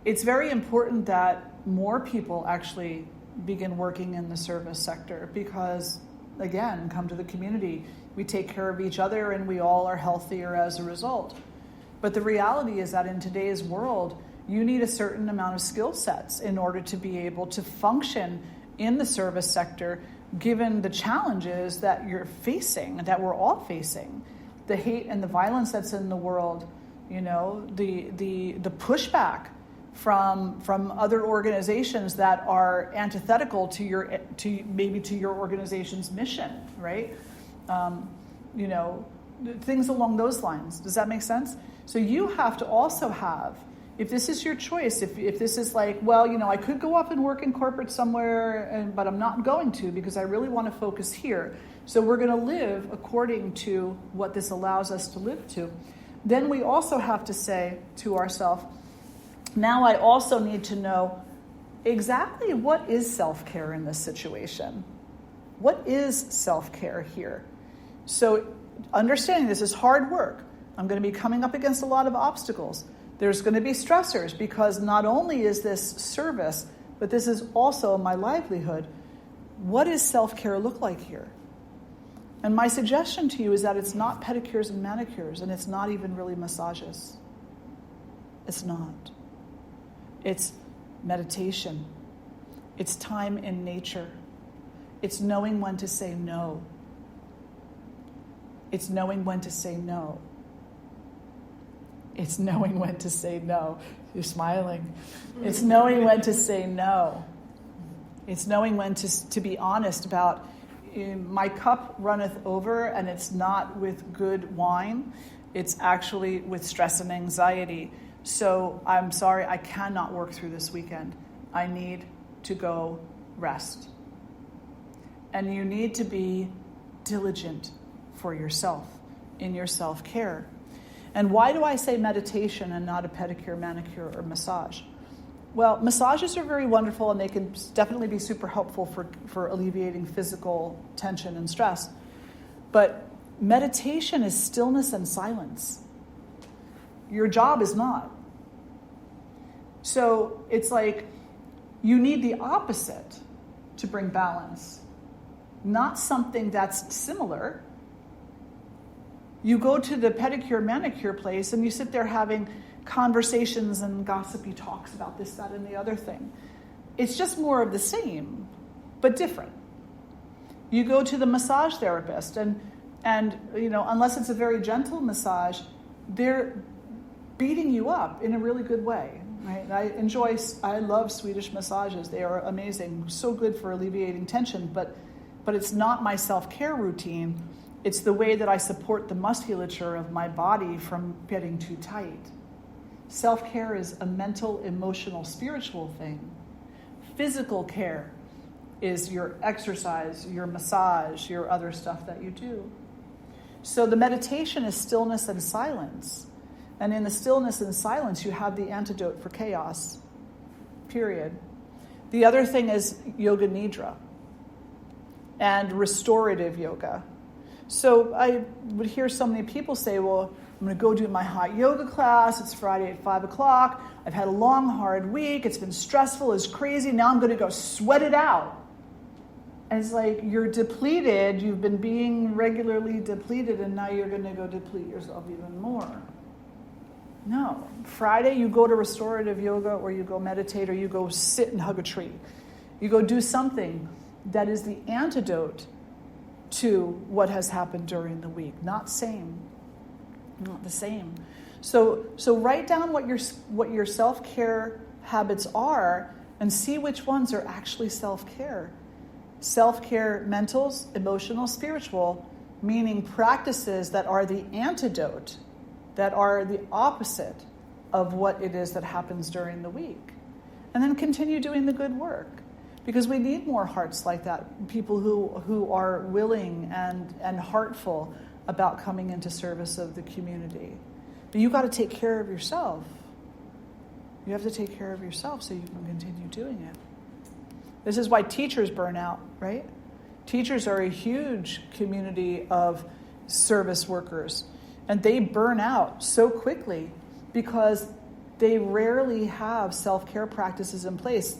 It's very important that more people actually begin working in the service sector because, again, come to the community. We take care of each other and we all are healthier as a result. But the reality is that in today's world, you need a certain amount of skill sets in order to be able to function in the service sector, given the challenges that you're facing, that we're all facing. The hate and the violence that's in the world, the pushback from other organizations that are antithetical to your organization's mission, right? Things along those lines. Does that make sense? So you have to also have, if this is your choice, if this is like, well, I could go off and work in corporate somewhere, but I'm not going to because I really want to focus here. So we're going to live according to what this allows us to live to. Then we also have to say to ourselves, now I also need to know exactly what is self-care in this situation. What is self-care here? So understanding this is hard work. I'm going to be coming up against a lot of obstacles. There's going to be stressors because not only is this service, but this is also my livelihood. What does self-care look like here? And my suggestion to you is that it's not pedicures and manicures, and it's not even really massages. It's not. It's meditation. It's time in nature. It's knowing when to say no. It's knowing when to say no. It's knowing when to say no. You're smiling. It's knowing when to say no. It's knowing when to be honest about, my cup runneth over, and it's not with good wine. It's actually with stress and anxiety. So I'm sorry, I cannot work through this weekend. I need to go rest. And you need to be diligent for yourself in your self-care. And why do I say meditation and not a pedicure, manicure, or massage? Well, massages are very wonderful, and they can definitely be super helpful for alleviating physical tension and stress. But meditation is stillness and silence. Your job is not. So it's like you need the opposite to bring balance, not something that's similar. You go to the pedicure, manicure place, and you sit there having conversations and gossipy talks about this, that, and the other thing. It's just more of the same, but different. You go to the massage therapist, and unless it's a very gentle massage, they're beating you up in a really good way. Right? I love Swedish massages. They are amazing, so good for alleviating tension, but it's not my self-care routine. It's the way that I support the musculature of my body from getting too tight. Self-care is a mental, emotional, spiritual thing. Physical care is your exercise, your massage, your other stuff that you do. So the meditation is stillness and silence. And in the stillness and silence, you have the antidote for chaos, period. The other thing is yoga nidra and restorative yoga. So I would hear so many people say, well, I'm going to go do my hot yoga class. It's Friday at 5 o'clock. I've had a long, hard week. It's been stressful. It's crazy. Now I'm going to go sweat it out. And it's like you're depleted. You've been being regularly depleted, and now you're going to go deplete yourself even more. No. Friday, you go to restorative yoga, or you go meditate, or you go sit and hug a tree. You go do something that is the antidote to what has happened during the week. Not the same. So write down what your self-care habits are and see which ones are actually self-care. Self-care, mental, emotional, spiritual, meaning practices that are the antidote, that are the opposite of what it is that happens during the week. And then continue doing the good work. Because we need more hearts like that, people who are willing and heartful about coming into service of the community. But you got to take care of yourself. You have to take care of yourself so you can continue doing it. This is why teachers burn out, right? Teachers are a huge community of service workers, and they burn out so quickly because they rarely have self-care practices in place.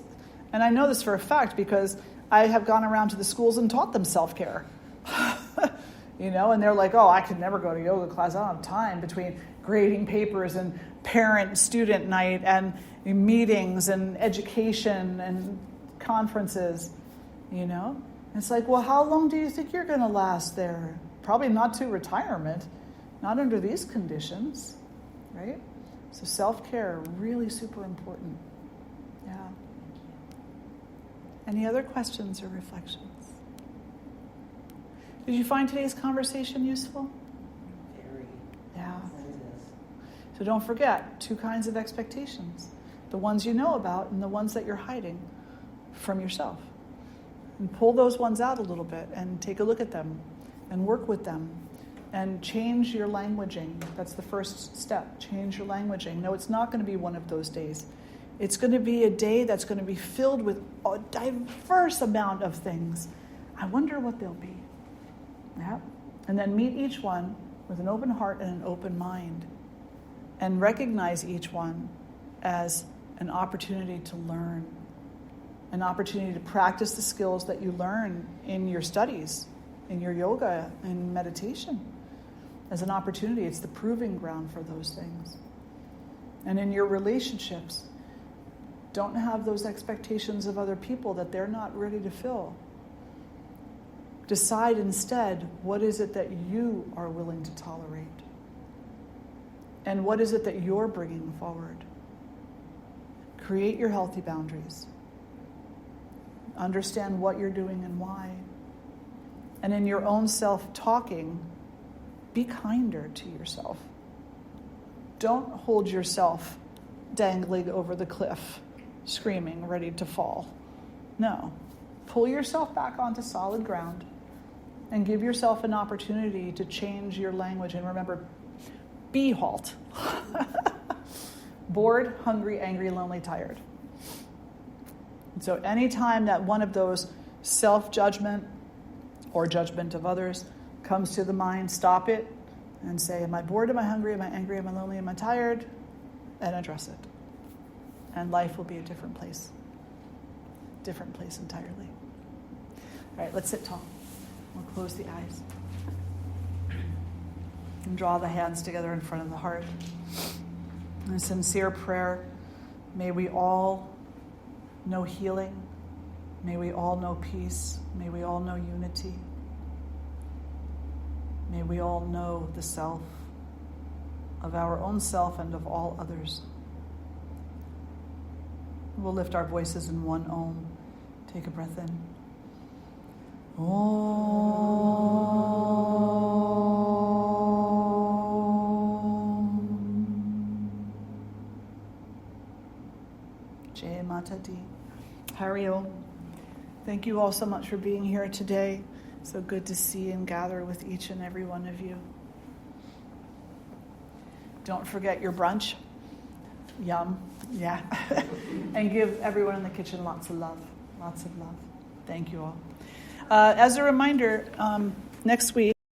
And I know this for a fact because I have gone around to the schools and taught them self-care. And they're like, oh, I could never go to yoga class. I don't have time between grading papers and parent-student night and meetings and education and conferences, It's like, well, how long do you think you're going to last there? Probably not to retirement, not under these conditions, right? So self-care, really super important. Yeah. Any other questions or reflections? Did you find today's conversation useful? Very. Yeah. That it is. So don't forget, 2 kinds of expectations. The ones you know about and the ones that you're hiding from yourself. And pull those ones out a little bit and take a look at them and work with them and change your languaging. That's the first step. Change your languaging. No, it's not going to be one of those days. It's going to be a day that's going to be filled with a diverse amount of things. I wonder what they'll be. Yeah. And then meet each one with an open heart and an open mind. And recognize each one as an opportunity to learn. An opportunity to practice the skills that you learn in your studies, in your yoga and meditation. As an opportunity, it's the proving ground for those things. And in your relationships, don't have those expectations of other people that they're not ready to fill. Decide instead, what is it that you are willing to tolerate? And what is it that you're bringing forward? Create your healthy boundaries. Understand what you're doing and why. And in your own self-talking, be kinder to yourself. Don't hold yourself dangling over the cliff, screaming, ready to fall. No. Pull yourself back onto solid ground and give yourself an opportunity to change your language. And remember, be halt. Bored, hungry, angry, lonely, tired. And so anytime that one of those self-judgment or judgment of others comes to the mind, stop it and say, am I bored? Am I hungry? Am I angry? Am I lonely? Am I tired? And address it. And life will be a different place. Different place entirely. All right, let's sit tall. We'll close the eyes. And draw the hands together in front of the heart. In a sincere prayer, may we all know healing. May we all know peace. May we all know unity. May we all know the self, of our own self and of all others. We'll lift our voices in one Om. Take a breath in. Om. Jai Mata Di. Hari Om. Thank you all so much for being here today. So good to see and gather with each and every one of you. Don't forget your brunch. Yum. Yeah. And give everyone in the kitchen lots of love. Lots of love. Thank you all. As a reminder, next week,